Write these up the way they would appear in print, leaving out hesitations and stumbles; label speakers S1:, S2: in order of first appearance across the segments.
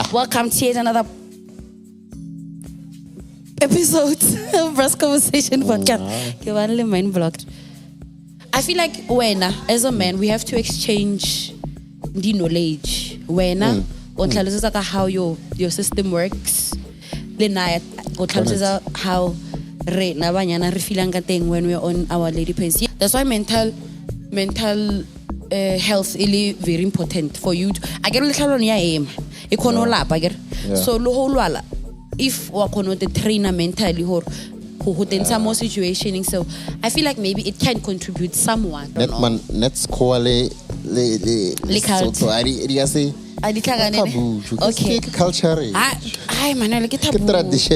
S1: Welcome to yet another episode of Bru'z Conversation podcast. You're only mind blocked. I feel like when, as a man, we have to exchange the knowledge. When, on how your system works. Then how when we're on our lady pains. That's why mental health is very important for you. I get a little on your aim. So if we are the trainer mentally or who in some more situation, so I feel like maybe it can contribute someone.
S2: Let's call it taboo. Okay. Culture.
S1: Man, like taboo.
S2: Let's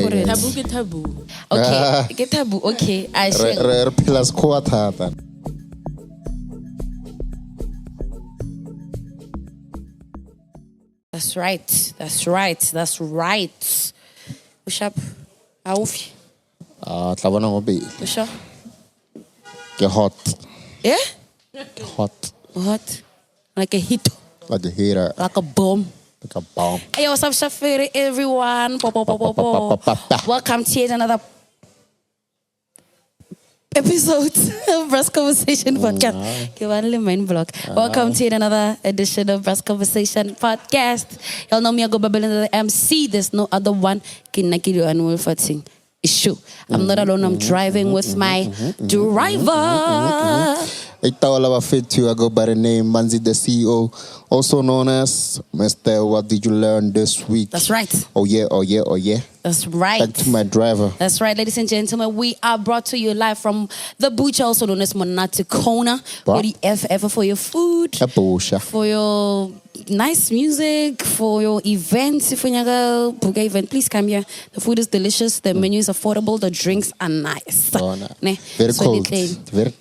S2: put
S1: it.
S3: Taboo.
S1: Okay, get taboo. Okay, I share. That's right. Push up. Auf.
S2: Tlabona ngobe.
S1: Push up.
S2: Get hot.
S1: Yeah?
S2: Hot.
S1: Like a hit.
S2: Like a heater.
S1: Like a bomb. Hey, what's up, Shafiri, everyone? Welcome to yet another episode of Bru'z Conversation podcast. You're only mind block. Welcome to yet another edition of Bru'z Conversation podcast. Y'all know me, I go babbling the MC. There's no other one. Kinakilo and Wolfating. Issue. I'm not alone. I'm driving with my driver.
S2: I go by the name Manzi the CEO, also known as Mr. What did you learn this week?
S1: That's right.
S2: Oh yeah.
S1: That's right.
S2: Back to my driver.
S1: That's right, ladies and gentlemen. We are brought to you live from the butcher, also known as Monate Kona. For the FF for your food, for your nice music, for your events. If you go book event, please come here. The food is delicious. The menu is affordable. The drinks are nice.
S2: Very cold.
S1: Very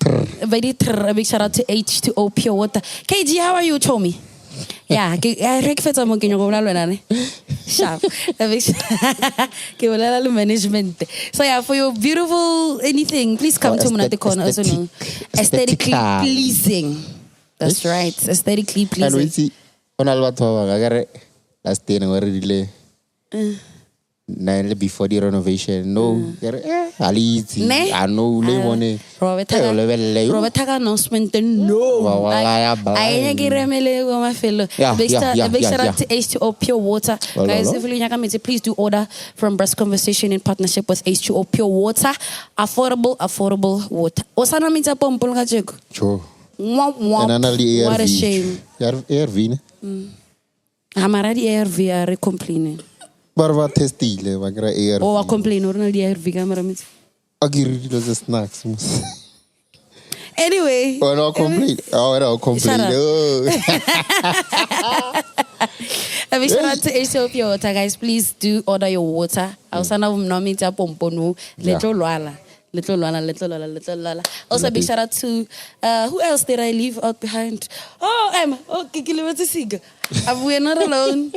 S1: a big shout out to H2O Pure Water. KG, how are you, Tommy? Yeah, I request I'm going to go sharp. Management. So yeah, for your beautiful anything, please come to Monate Corner. Also know aesthetically pleasing. That's right, aesthetically pleasing.
S2: And we see on Albatova, last day already before the renovation. No, I know
S1: Robert announcement. No, I get my fellow. Big shout out to H2O Pure Water. Guys, if you please do order from Bru'z Conversation in partnership with H2O Pure Water. Affordable water. Osana means a pump.
S2: Sure.
S1: What a shame.
S2: ARV.
S1: Hamaradi ARV are complaining.
S2: Barva testile, magra ARV.
S1: Oh, I complain. Or no, the ARV camera means.
S2: Agiri those snacks.
S1: Anyway.
S2: Oh, no complain.
S1: A big shout out to H2O Pure Water, guys. Please do order your water. I was not a pompono. Little Lala. Also, big shout out to who else did I leave out behind? Oh, Emma. Okay, we're not alone.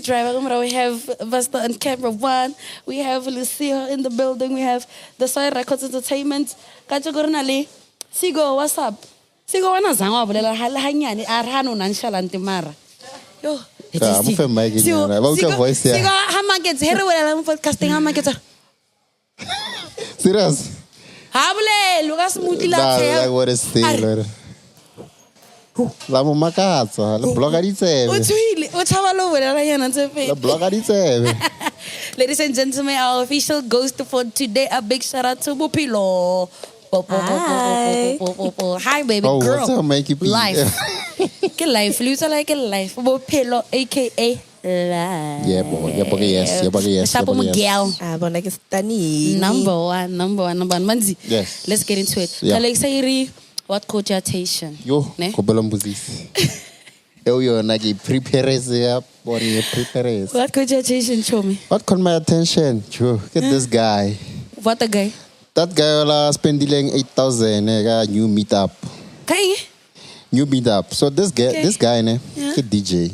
S1: Driver. We have Vesta and camera one. We have Lucia in the building. We have the Soy Records Entertainment. Kachagornali. Sigo, what's up? Sigo, wana zangwa bulela halahanyani arhanu nanshalanti mara. Yo. Sigo, hamakets here wala podcasting hamakets.
S2: Serious?
S1: Habule, Lucas Mutila.
S2: Like what is still. La mumakatsa, la blogaritse. La blogaritse.
S1: Ladies and gentlemen, our official ghost for today, a big shout out to Bupilo. Hi, baby girl.
S2: What's up, make you
S1: life. Get life. Lose like a life. Bupilo, aka life.
S2: Yeah, boy. Yes.
S1: Sapo Miguel.
S3: Like Stani.
S1: Number one. Manzi.
S2: Yes.
S1: Let's get into it.
S2: Yeah.
S1: Kalexairi, what cogitation?
S2: Yo, Kobelombuzis. Yo, nagi prepares ya, body prepares.
S1: What cogitation, show me?
S2: What caught my attention? Yo, get this guy.
S1: What a guy?
S2: That guy will spend 8,000 new meetup.
S1: Okay.
S2: New meetup. So this guy, ne, he DJ.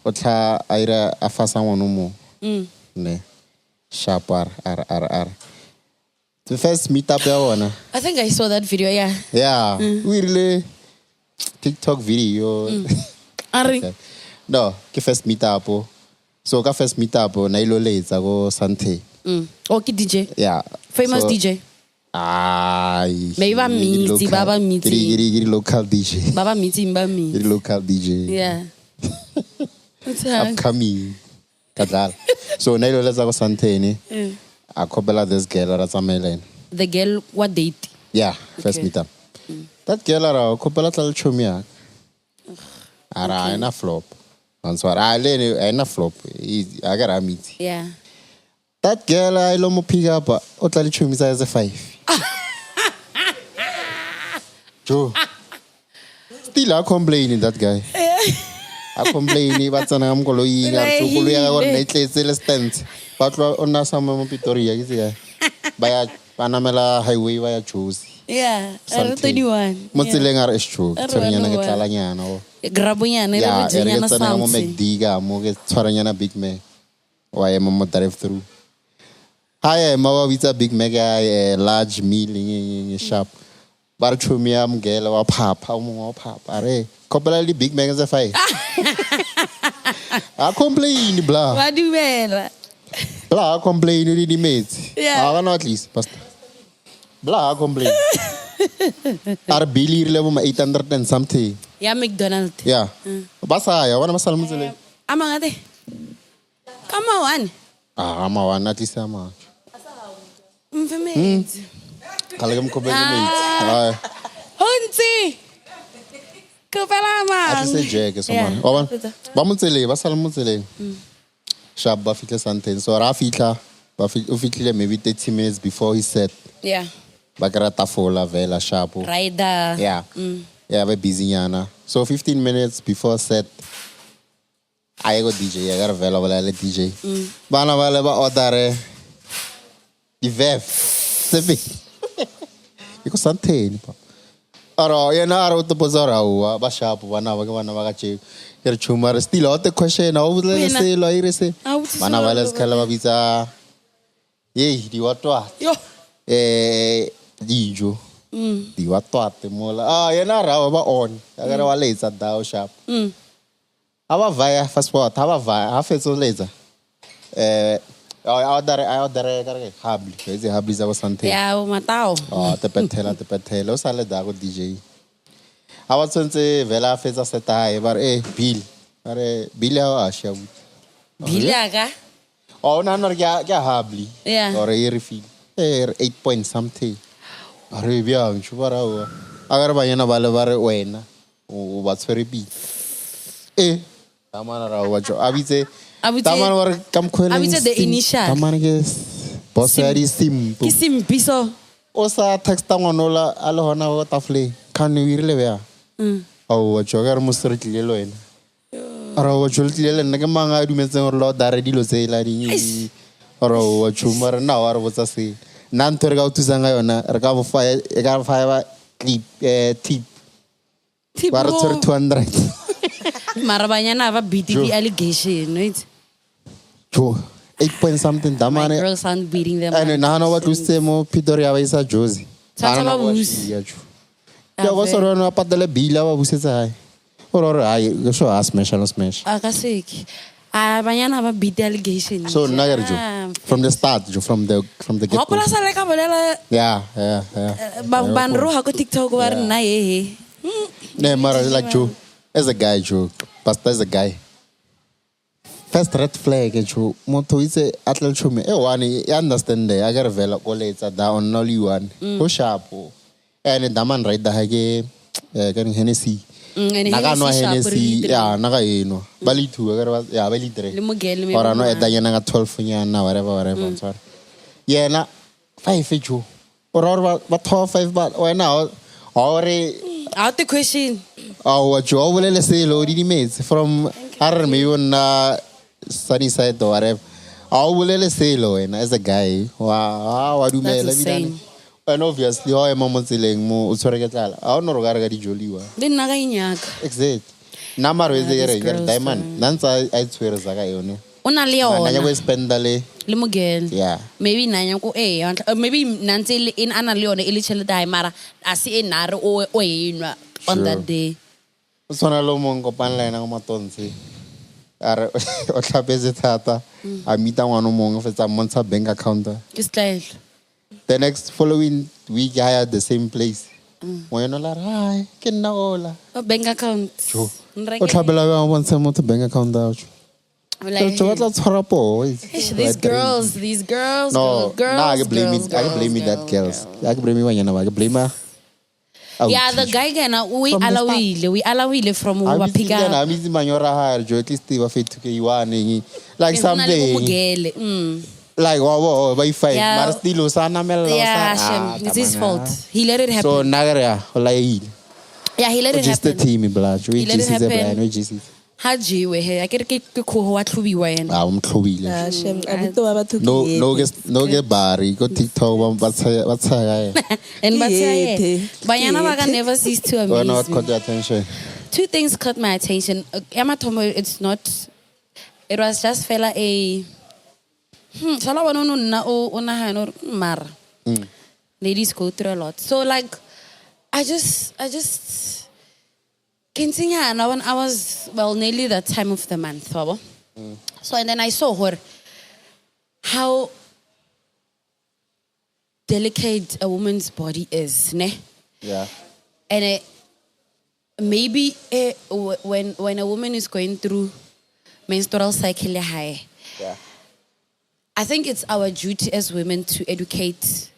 S2: Ota aira afasa wanumo. Ne. Sharp R. The first meetup I
S1: think I saw that video, yeah.
S2: Yeah. We really TikTok video.
S1: Are
S2: No, ke first meet up. So ka first meet up na ilo letsa go Sante.
S1: Okay, DJ.
S2: Yeah.
S1: Famous
S2: so,
S1: DJ.
S2: Ay.
S1: Maybe ba meets, baba meets.
S2: Giri local DJ.
S1: Baba meeting, ba meets.
S2: Giri local DJ.
S1: Yeah. What's that?
S2: Upcoming. Kadal. So na ilo letsa go Sante ni. I kobela this girl at Samelan.
S1: The girl, what date?
S2: Yeah, first meet up. That girl ara kobela tla chomia. Ara ina flop. Answer I na flop. I got a meet.
S1: Yeah.
S2: That girl I lo mo pick up. O tla le chomisa as a 5. Joe. Still I complaining that guy. I complain but sana am koloi ga tsokolo ya go nne tletse le stand. Batlo ona sa mo Pretoria ke se ba panamela highway ba ya Jozi.
S1: Yeah, 31.
S2: Mo tseleng a re sho tshwaranyana ke tlalanyana o.
S1: Grabunyana le
S2: Yeah,
S1: bunyana
S2: mo
S1: something.
S2: McD mo ke tshwaranyana Big Mac. Wa ema mo drive through. Hi, ma wa Big Mac a large meal in shop. Bar chumi am gela wa papa mo papa are. Kopela le Big Mac as a 5. I complain blah.
S1: What do you mean?
S2: Blah complain di mates.
S1: Yeah.
S2: I at least pastor. Blah complain. Are Billy level 800 and something.
S1: Yeah, McDonald's.
S2: Yeah. Basa ya wana masala muzele.
S1: Amangate. Come on.
S2: Ama wana at least ama.
S1: Mfemezi.
S2: Kala mo kobela mates.
S1: Hunti. Kopela man.
S2: At least Jack so man. Oban. Ba motsele ba sala motsele. Sharp ba fitla sentence. So ra fitla ba fitla maybe 30 minutes before he said.
S1: Yeah.
S2: Bakarata fola vela sharp.
S1: Rider.
S2: Yeah. Yeah, we're busy yana. So 15 minutes before set, I go DJ. I got available at DJ. Bana vale ba order the VEF. Sebi. Iko sante ni pa. Aro yana aro to pozora uwa ba sharp bana vaga che. Ker chumar still out the question. How would they say lo irese? Bana vale skala ba visa. Ye di watwa.
S1: Yo.
S2: Dijo. Di watwate mola. Yana rawa ba on. Agara wa laser dao sharp. Aba vaya fast forward. Aba vaya. Ha fetso laser. I order kare habli. Ese habli za sante.
S1: Yeah, matao.
S2: Te petela. O sale da go DJ. Aba tsentse vela fetsa seta e bar bill. Are bill ya asha.
S1: Bilaga.
S2: Na kya habli.
S1: Yeah.
S2: Or e refill. 8 point something. Are bjang chubara o. Agar ba yana bale bare wena. O ba tshwere pi. Tamana ra wa jo. Abitse tamana war kam khwele.
S1: Abitse the initial.
S2: Tamana ke boss ya di simple.
S1: Ke simpiso.
S2: O sa text ngonola alo hona go tafle. Kan o irile bya. O wa jo ga re mo sretlile lo wena. Ara wa jo tlile nna ke manga dumetseng gore lo dare dilo tse la di. Ara wa chumara na wa re botsa se. Nanto re ga utusanga yona re ka bo fa e ka fa ba tip ba re tsere 200
S1: Marabanyana va beat the allegation, right?
S2: jo 8 point something
S1: My
S2: damane
S1: girls aren't beating them.
S2: ane na no wa tluse mo Pretoria ba isa Jozi
S1: Taboos.
S2: ya go soro no patele bila ba busetsa hai ore ai go so smash
S1: Akaseki. Banyana va beat the allegation.
S2: so nagare jo from the start jo from the get
S1: Hopola sa le ka bolela
S2: yeah
S1: ban roha ko TikTok war na he.
S2: ne mara like jo as a guy jo pastor as a guy first red flag jo moto itse atlel chume one I understand I got vela ko letsa da on only one go sharp and daman right da hage kan Hennessy naga no Hennessy ya naga eno bali two agar ya bali tre
S1: Le mogele me.
S2: ora no edanya nga 12 nyana whatever sorry yena 5 jo ora ba 5 ba wena ore
S1: Out the question.
S2: jo bolele selo di mates from army on sunny side or whatever bolele selo wena as a guy wa dumela bidane and obviously ho ema mo tseleng mo o tshwere ke tlala a no ro ga di joliwa
S1: Le nna ga inyaka.
S2: exact namaro e
S1: these
S2: re
S1: girls,
S2: diamond nantsa I tshwere za ka yone
S1: Ona le
S2: nanya go
S1: yona.
S2: spendale
S1: Le mogele.
S2: yeah
S1: Maybe nanya ko maybe nantse in ana le yona ile chelete hai mara asi enare o enwa on
S2: Sure.
S1: that day.
S2: o tshwana le mong kopane le ena go matontshe a re o tlhapetse thata a meeta ngwana o mongwe fetsa montsha bank account
S1: Ke style.
S2: the next following week I had the same place ngwana la re hi ke nna ola
S1: Oh, bank account.
S2: o tlhabela ba bontsha motho bank account a
S1: Like,
S2: tlo tla tshwara po
S1: these girls,
S2: no
S1: girls,
S2: I can blame it I can blame it that girls I can blame it banyana ba ke blame her.
S1: Yeah, the guy gana we alawile from
S2: I'm
S1: wa pick up.
S2: busy manyora ha jo at least they were fit to ke one like something like wow by five
S1: Yeah.
S2: mara still usana mela
S1: Yeah, it's his fault. He let it happen.
S2: so nagara like
S1: Yeah, he let it
S2: just the
S1: happen.
S2: team blood we
S1: He let it
S2: just is a
S1: happen.
S2: brand we just
S1: Ha jiwe he akere ke khoho wa tlhubiwa yena.
S2: umhlobile
S3: Shem, abuti wa batho ke
S2: no get bari go TikTok ba tsaya
S1: And but
S3: Yete.
S1: Bayana Baga never cease to
S2: or not
S1: amaze
S2: caught
S1: me.
S2: your attention
S1: Two things caught my attention. Amatomo, it was just fella a shala wano na o unahanor mar. Ladies go through a lot. So like I just now when I was nearly that time of the month. So and then I saw her how delicate a woman's body is, ne?
S2: yeah
S1: And maybe when a woman is going through menstrual cycle high,
S2: yeah
S1: I think it's our duty as women to educate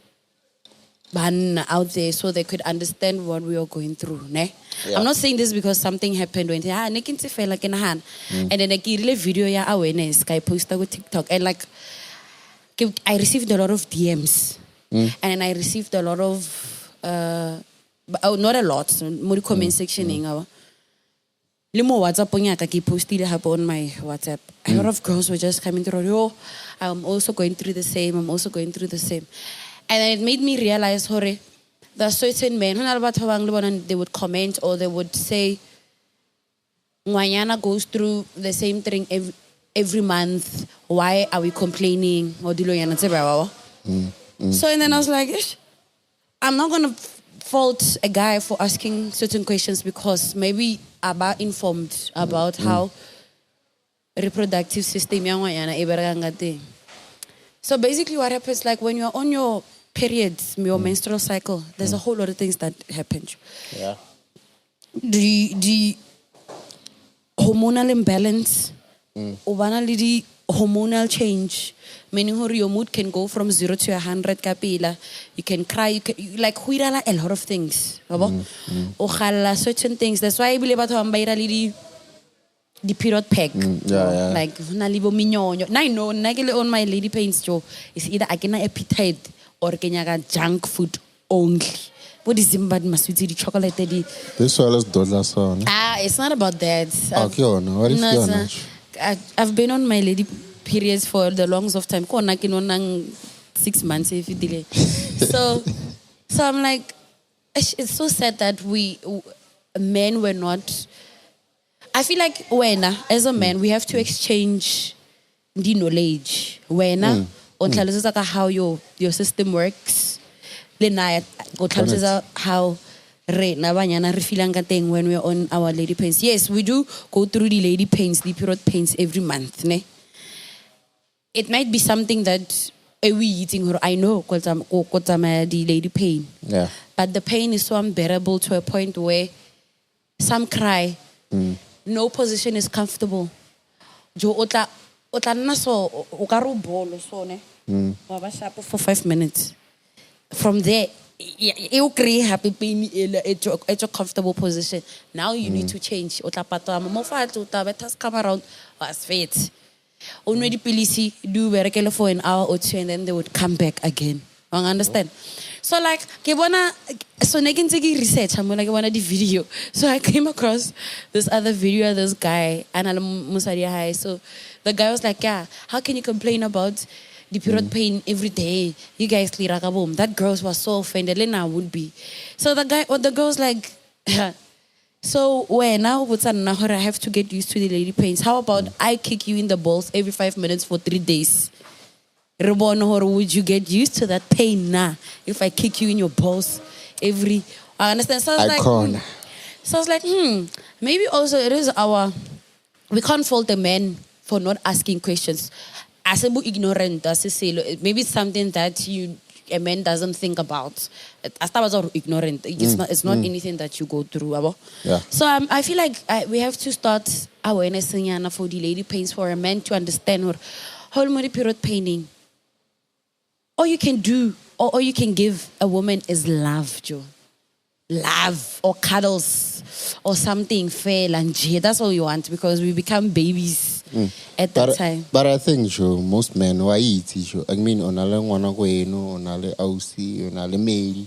S1: man out there so they could understand what we are going through. Ne?
S2: Yeah.
S1: I'm not saying this because something happened when and then I really video ya awareness I posted on TikTok and like I received a lot of DMs and then I received a lot of not a lot more comment section le mo WhatsApp nyaka ke postile hapo on my WhatsApp. A lot of girls were just coming through, yo, I'm also going through the same. And then it made me realize, hore, there are certain men, they would comment or they would say, Ngwanyana goes through the same thing every month. Why are we complaining? Or So and then I was like, "Ish, I'm not going to fault a guy for asking certain questions because maybe about informed about how reproductive system yang ngwanyana e bereka nga teng. So basically what happens, like when you're on your periods, your menstrual cycle, there's a whole lot of things that happen.
S2: yeah
S1: The hormonal imbalance, ubana le di hormonal change, meaning your mood can go from 0 to 100 kapila. You can cry, you like huirala a lot of things. O khalla certain things. That's why I believe batho ba ira le the period pack.
S2: yeah
S1: Like na libo minyonyo. Na I know na ke le on my lady pains jo is either I can appetite or ke nyaka junk food only. What is Zimbabwe maswiti the chocolate di.
S2: this one is dollar son
S1: It's not about that.
S2: okay what if
S1: No,
S2: you
S1: sir. I've been on my lady periods for the longest of time. 6 months if you delay. So I'm like, it's so sad that men were not. I feel like as a man, we have to exchange the knowledge. On how your system works. How when we're on our lady pains. Yes, we do go through the lady pains, the period pains every month. Ne? It might be something that we eating or I know the lady pain.
S2: yeah
S1: But the pain is so unbearable to a point where some cry. No position is comfortable. Jo otla nna so o ka ro bolo so ne. Wa ba sharp for 5 minutes. From there you create happy pain at your comfortable position. Now you need to change. Otla patama mo fa tlo ta betas come around was fit. Already police do berekele for an hour or two and then they would come back again. You understand? So like ke bona so ne ke ntse ke research mo like bona di video. So I came across this other video of this guy ana musadi high. So the guy was like, yeah, how can you complain about the period pain every day? You guys clear a boom. That girl was so offended. Lena would be. So the girl was like, so when now I have to get used to the lady pains. How about I kick you in the balls every 5 minutes for 3 days? Would you get used to that pain now if I kick you in your balls every? I understand. So I was like, maybe also it is we can't fault the men for not asking questions. As a ignorant, maybe it's something that a man doesn't think about. As ignorant, it's not anything that you go through.
S2: Yeah.
S1: So I feel like we have to start awareness for the lady pains, for a man to understand what whole period paining. All you can do, or all you can give a woman is love, Joe. Love or cuddles or something fair and that's all you want, because we become babies at that time.
S2: But I think most men why eat I mean onale ngwana kwenu, onale ausi, onale male.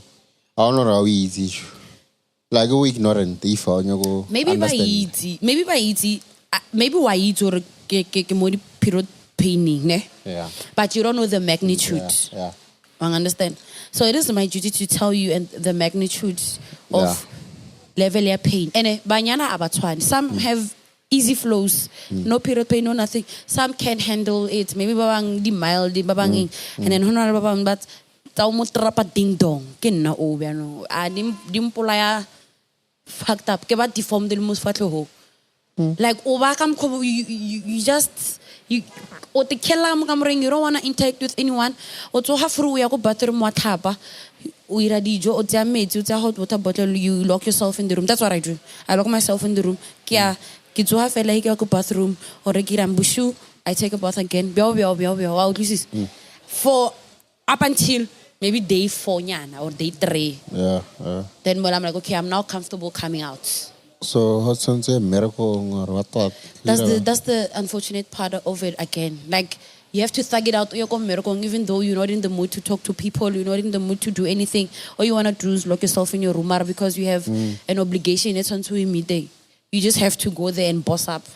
S2: I don't know how easy. Like we ignorant if go.
S1: Maybe by easy. Maybe why eat or ke more period paining, ne?
S2: Yeah.
S1: But you don't know the magnitude.
S2: Yeah.
S1: I understand. So it is my duty to tell you and the magnitude of level of pain. And banyana abatwan. Some have easy flows, no period pain, no nothing. Some can handle it. Maybe babang di mild, di babang and then honor babang, but tao mo trapa ding dong. Kinna o biano. Dim polaya fucked up. Ke ba deformed the most fatlo ho. Like overcome you just o te kela mo kamoreng, you don't want to interact with anyone. O tsoga free ya go bathroom wa thapa. O ira dijo, o tsa metsi, o tsa hot water bottle, you lock yourself in the room. That's what I do. I lock myself in the room. Ke tsoga fela ke go bathroom or ke rambushu, I take a bath again. Wow, this is for up until maybe day 4 nyana or day 3.
S2: Yeah.
S1: Then when I'm like, okay, I'm now comfortable coming out.
S2: So what's a miracle or what?
S1: That's the unfortunate part of it again. Like you have to thug it out, even though you're not in the mood to talk to people, you're not in the mood to do anything. All you want to do is lock yourself in your room because you have an obligation. It's until midday. You just have to go there and boss up.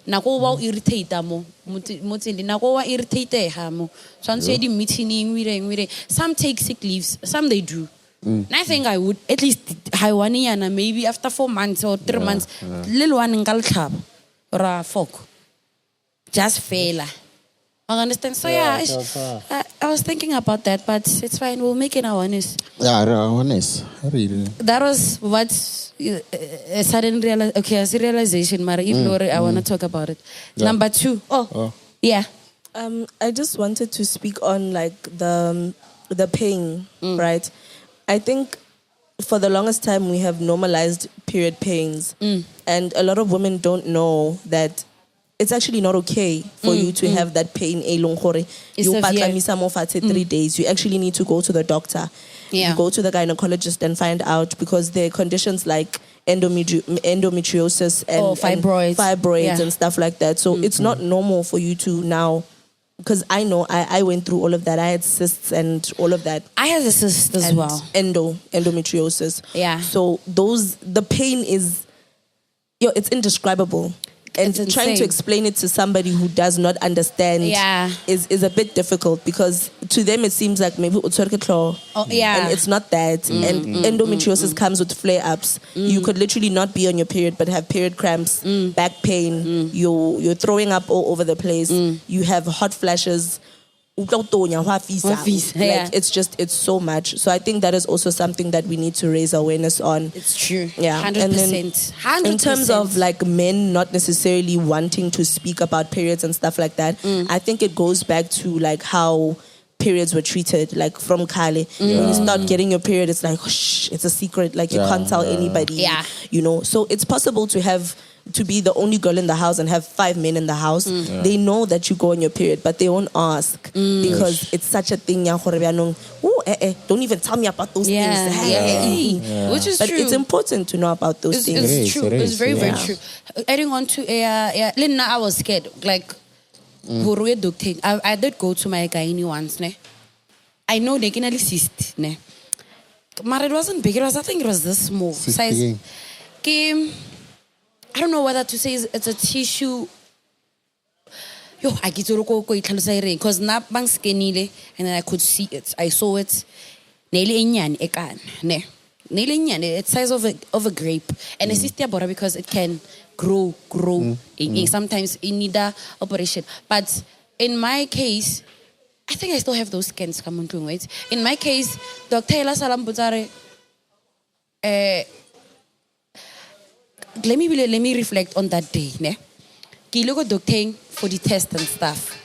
S1: Nako wa irritate mo motsendi nako wa irritate ha mo tshwantse di meeting some take sick leaves, some they do. And I think I would at least maybe after 4 months or 3 months little one in Galchab or a folk just fail. I understand. So I was thinking about that, but it's fine. We'll make it awareness.
S2: Yeah, awareness. Really.
S1: That was what a sudden realization. Mara, if I want to talk about it. Yeah. Number 2. Yeah.
S3: I just wanted to speak on like the pain, right? I think for the longest time we have normalized period pains, and a lot of women don't know that it's actually not okay for you to have that pain. You 3 days. You actually need to go to the doctor. Yeah. You go to the gynecologist and find out, because there are conditions like endometriosis and fibroids and stuff like that. So it's not normal for you to now. Because I know I went through all of that. I had cysts and all of that.
S1: I had a cyst as well.
S3: Endometriosis.
S1: Yeah.
S3: So the pain is, it's indescribable. And trying to explain it to somebody who does not understand is a bit difficult, because to them it seems like maybe and it's not that. And endometriosis comes with flare-ups. You could literally not be on your period but have period cramps, back pain, you're throwing up all over the place, you have hot flashes. It's so much. So I think that is also something that we need to raise awareness on.
S1: It's true.
S3: 100%.
S1: And then 100%.
S3: In terms of like men not necessarily wanting to speak about periods and stuff like that, I think it goes back to like how periods were treated, like from Kale. When you start getting your period, it's like, shh, it's a secret. Like you can't tell anybody.
S1: Yeah.
S3: So it's possible to be the only girl in the house and have 5 men in the house. They know that you go on your period, but they won't ask because it's such a thing. Don't even tell me about those things.
S1: Which is
S3: but
S1: true.
S3: It's important to know about those things.
S1: It's true. It's very, very true. Adding on to Lena, I was scared. Like, I did go to my gynae once. Ne? I know they can assist. Ne? But it wasn't big. I think it was this small size. I don't know whether to say it's a tissue. I get to go because now bang skinny and then I could see it. I saw it. It's size of a grape, and it's still better because it can grow. Sometimes it need a operation, but in my case, I think I still have those scans. Come on, wait. In my case, Dr. Salam Butare. let me reflect on that day, ne? Ke ile go doctor for the test and stuff.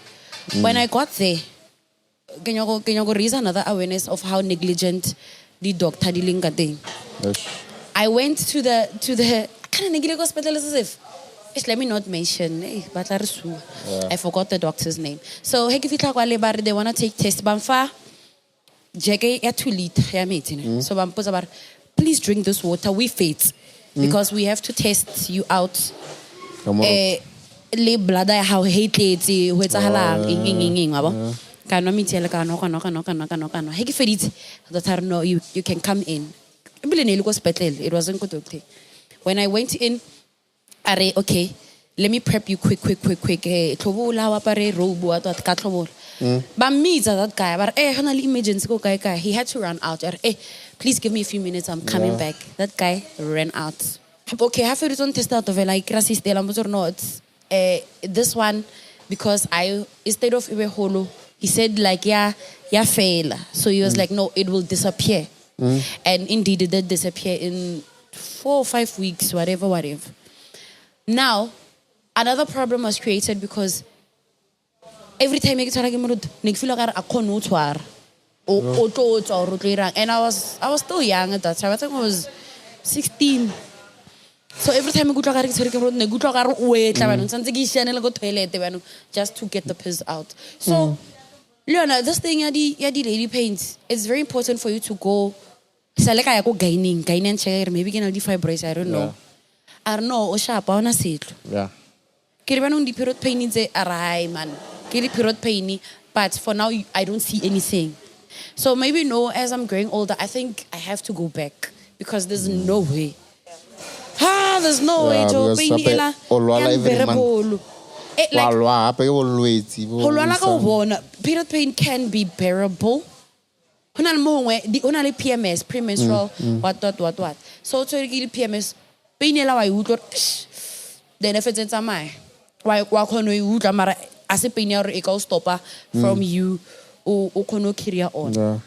S1: When I got there, can you go raise another awareness of how negligent the doctor dealing ka teng.
S2: Yes.
S1: I went to the kind of negligent hospital as if. Let me not mention. I forgot the doctor's name. So they want to take test. Bamfa, Jeke ya 2 liter ya meeting. So bampoza please drink this water. We faith because we have to test you out. Le blood how hate it. What's a halang? Kano mitela kano. He give it. Doctor no, you can come in. It wasn't good doctor. When I went in. Okay, let me prep you quick. Tobo la wapare robo at katlobol. But me that guy, but emergency go guy. He had to run out. Please give me a few minutes. I'm coming back. That guy ran out. Okay, have a return test out of like racist or not. This one because I instead of Iwe Holo, he said like yeah fail. So he was like no, it will disappear. And indeed it did disappear in 4 or 5 weeks, whatever. Now, another problem was created because every time I get feel like and I was still young at that time. I think I was 16. So every time I go to just to get the piss out. So, Leona, this thing yadi lady pains. It's very important for you to go. Gaining maybe can fibroids. I don't know. I don't know.
S2: Yeah.
S1: The period pain is a man. Period pain, but for now I don't see anything. So maybe no. As I'm growing older, I think I have to go back because there's no way. There's no way to period pain can be bearable. Only PMS, premenstrual, what. So to get PMS, pain then if it's in my why as a pain or stopper from you or carry on.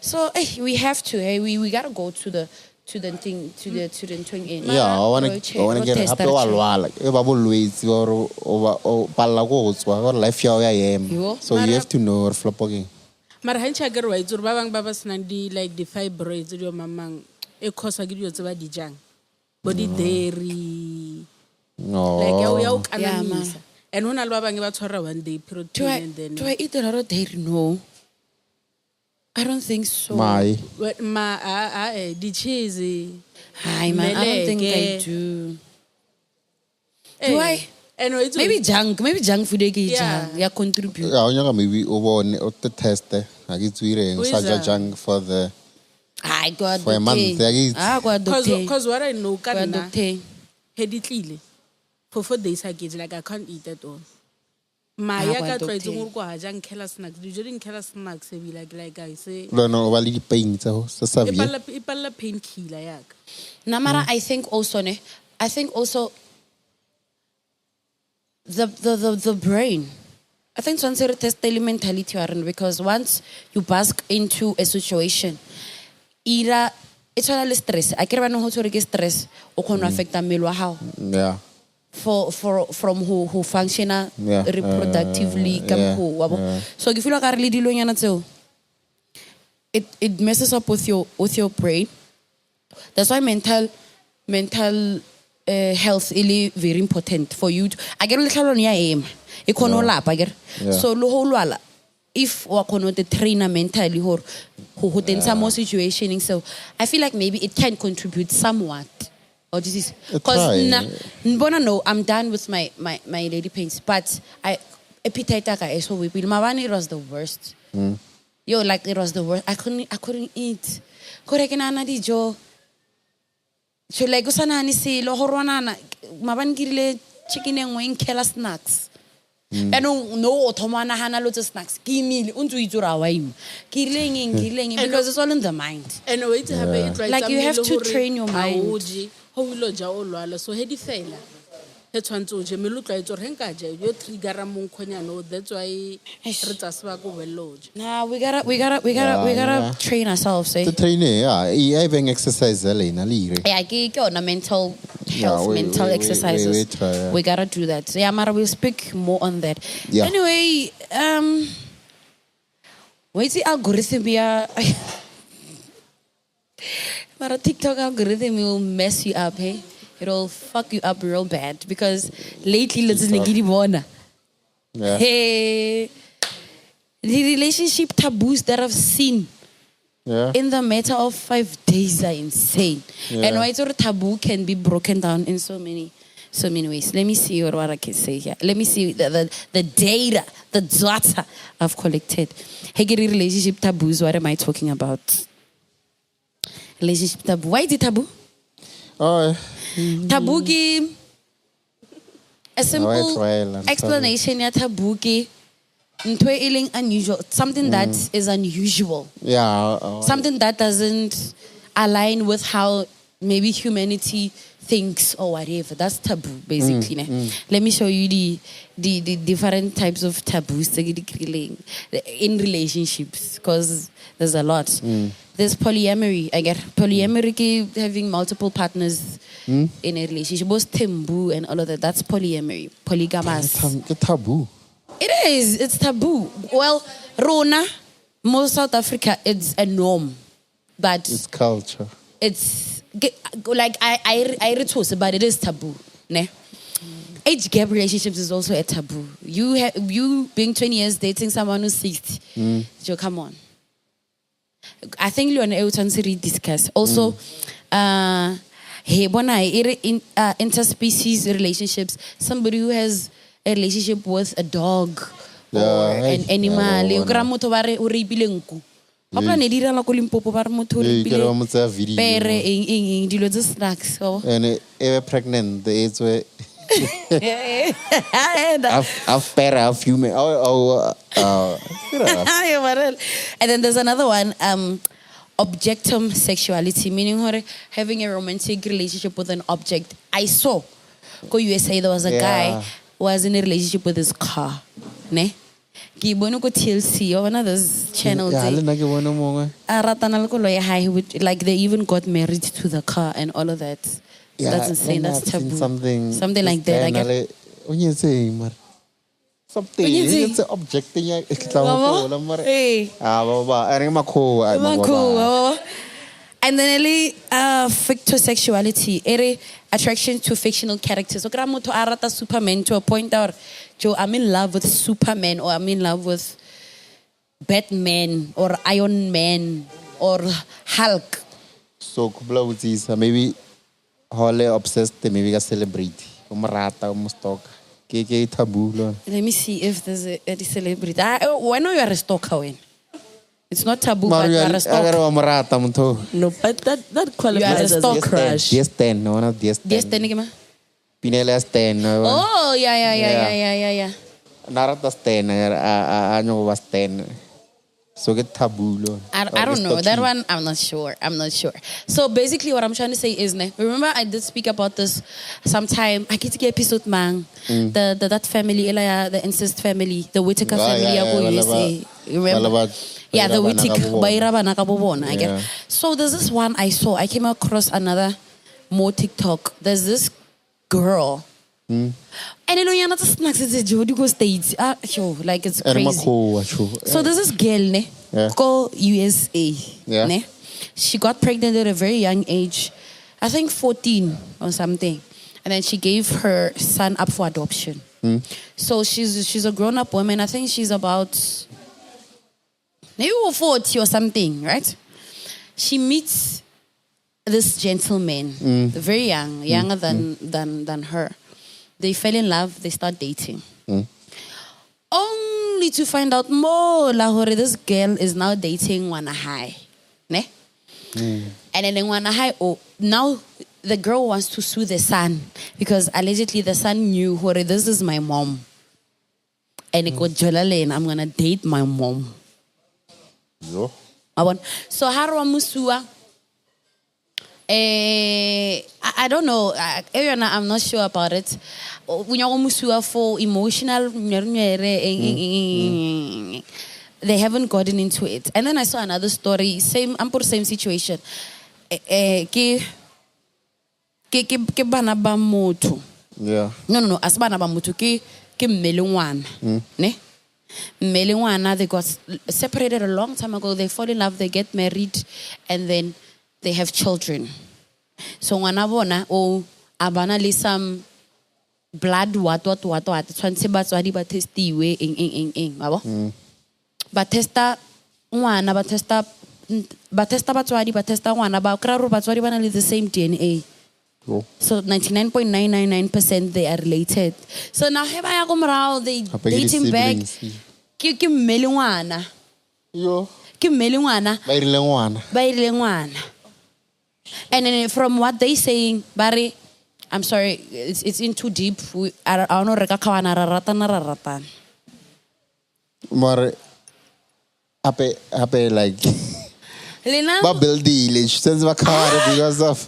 S1: So we have to we gotta go to the thing to the thing in.
S2: Yeah, I wanna get happy or life so you have to know or flop again.
S4: Mara hantsi ga re wa itse ba bang ba ba senang di like the fibroids di mamang e cause ga dio tse ba di jang body dairy like ya o kanamisa and hona le ba bang ba tshwara one day period and then
S1: do I eat a lot of dairy? No, I don't think so.
S4: The cheese
S1: hi man, I don't think I do. Do I? Maybe junk food yeah contribute.
S2: Yeah, maybe over the test such junk for the
S1: I got
S2: for a month.
S4: Because what I know for 4 days I get like I can't eat at all. Maya ka tlwaetse mo go ha jang kela snacks. Do you drink kela snacks be like I say.
S2: No, ba le di pain tsa ho sa savia.
S4: Ipalla painkiller yaka.
S1: Namara I think also the brain. I think it's a test mentality because once you bask into a situation, it's all stress. I can't know how to get stress or can affect the how.
S2: Yeah.
S1: From who function reproductively. So if you look at it messes up with your brain. That's why mental health is very important for you. I get a little on your aim. So if we are the trainer mentally who in some more situation, so I feel like maybe it can contribute somewhat. Or this is because no, I'm done with my lady pains, but appetite so we it was the worst. Yo, like it was the worst. I couldn't eat. So like usana ni si lo horwana na mabangirile chicken and wing kela snacks. And no otomana hana lots of snacks. Kimi untu itura waim. Killing because it's all in the mind.
S4: And wait to have it
S1: like you have to train your mind.
S4: Ho lo ja o lwala so he di fela. he tshwantse o je mme lo tlwaetse gore he nka ja yo triggera monkgonyano that's why re tsa seba ko bello je.
S1: Nah, we gotta train ourselves, eh?
S2: The trainer, yeah, even exercise lena lire.
S1: Yeah, ke on a mental health, mental exercises.
S2: We try, yeah.
S1: We gotta do that. Yeah, Mara, we'll speak more on that.
S2: Yeah.
S1: Anyway, wait the algorithm yeah. Mara, TikTok algorithm will mess you up, hey? It'll fuck you up real bad because lately let's
S2: Yeah.
S1: Hey, the relationship taboos that I've seen
S2: Yeah.
S1: in the matter of 5 days are insane.
S2: Yeah.
S1: And why sort of taboo can be broken down in so many ways. Let me see what I can say here. Let me see the data, the data I've collected. Hey, relationship taboos, what am I talking about? Relationship taboo. Why is it taboo?
S2: Oh.
S1: Taboo ki a simple
S2: trial and
S1: explanation ya taboo ki ntho e leng unusual, something that is unusual.
S2: Yeah.
S1: Something that doesn't align with how maybe humanity thinks or whatever. That's taboo, basically. Let me show you the different types of taboos in relationships, because there's a lot. There's polyamory. I get polyamory, having multiple partners in a relationship. Both taboo and all of that. That's polyamory. Polygamous.
S2: The taboo.
S1: It is. It's taboo. Well, Rona, most South Africa, it's a norm, but
S2: It's culture.
S1: it's like I retorts, but it is taboo. Ne? Age gap relationships is also a taboo. You being 20 years dating someone who's 60. So come on. I think you and I will discuss also. Hey, interspecies relationships. Somebody who has a relationship with a dog or an animal. You gra motho ba re o reipile nku. Papa ne dira la ko Limpopo ba re motho o reipile pere eng dilo tse snacks.
S2: And ever pregnant, the age where half better, half human.
S1: And then there's another one, objectum sexuality, meaning having a romantic relationship with an object. I saw go USA, there was a guy who was in a relationship with his car. Ne? Ki bono ko TLC or one of those channels. Like they even got married to the car and all of that. That's insane. That's taboo. Something like that. I get.
S2: When you say, something. It's an object.
S1: Hey. And then fictosexuality, attraction to fictional characters. So gramoto arata Superman to a point where I'm in love with Superman, or I'm in love with Batman or Iron Man or Hulk.
S2: So maybe Holly obsessed, maybe a celebrity. Umarata, umustoka. Keke taboo.
S1: Let me see if there's a celebrity. Why not you are a stalker when? It's not taboo, but you are a stalker.
S3: No, but that qualifies as a crush.
S2: Yes, 10. No, not yes, 10.
S1: Yes, 10.
S2: Pinele's 10.
S1: Oh, yeah.
S2: Naratas 10. Ano was 10. So get taboo.
S1: I don't know. That one, I'm not sure. So basically what I'm trying to say is, remember I did speak about this sometime. I get to get episode man. That family, the incest family, the Whittaker family, USA. Remember? Yeah, the Whittaker. I get. So there's this one I saw. I came across another more TikTok. There's this girl. And you know, snacks is go States. Like it's crazy. So there's this girl, called USA. Ne? She got pregnant at a very young age, I think 14 or something, and then she gave her son up for adoption. So she's a grown-up woman. I think she's about maybe 40 or something, right? She meets this gentleman, very young, younger than her. They fell in love. They start dating. Only to find out more, Lahore, this girl is now dating Wanahai. Ne? And then in Wanahai, now the girl wants to sue the son because allegedly the son knew, this is my mom. And it got Jolale and I'm going to date my mom.
S2: Yo.
S1: So Harwa Musua, I don't know. Ariana, I'm not sure about it. When you're for emotional, they haven't gotten into it. And then I saw another story, same situation. Ke bana ba motho.
S2: Yeah.
S1: No. As bana ba motho ke mmele ngwana. Ne? Mmele ngwana, they got separated a long time ago. They fall in love, they get married, and then they have children. So ngwana bona o abana le some blood what tshwantse batswadi ba testiwe eng wa bo. Ba testa ngwana, ba testa batswadi, ba testa ngwana, ba kra ro batswadi bana le the same DNA.
S2: Oh.
S1: So 99.999% they are related. So now he ba ya go morao, they dating back. Ke mmele ngwana.
S2: Yo.
S1: Ke mmele ngwana.
S2: Ba irile ngwana.
S1: And then from what they saying, Barry, I'm sorry, it's in too deep. I don't know reka kawana ratana.
S2: More happy like
S1: Lena?
S2: ba building since ba kawana because of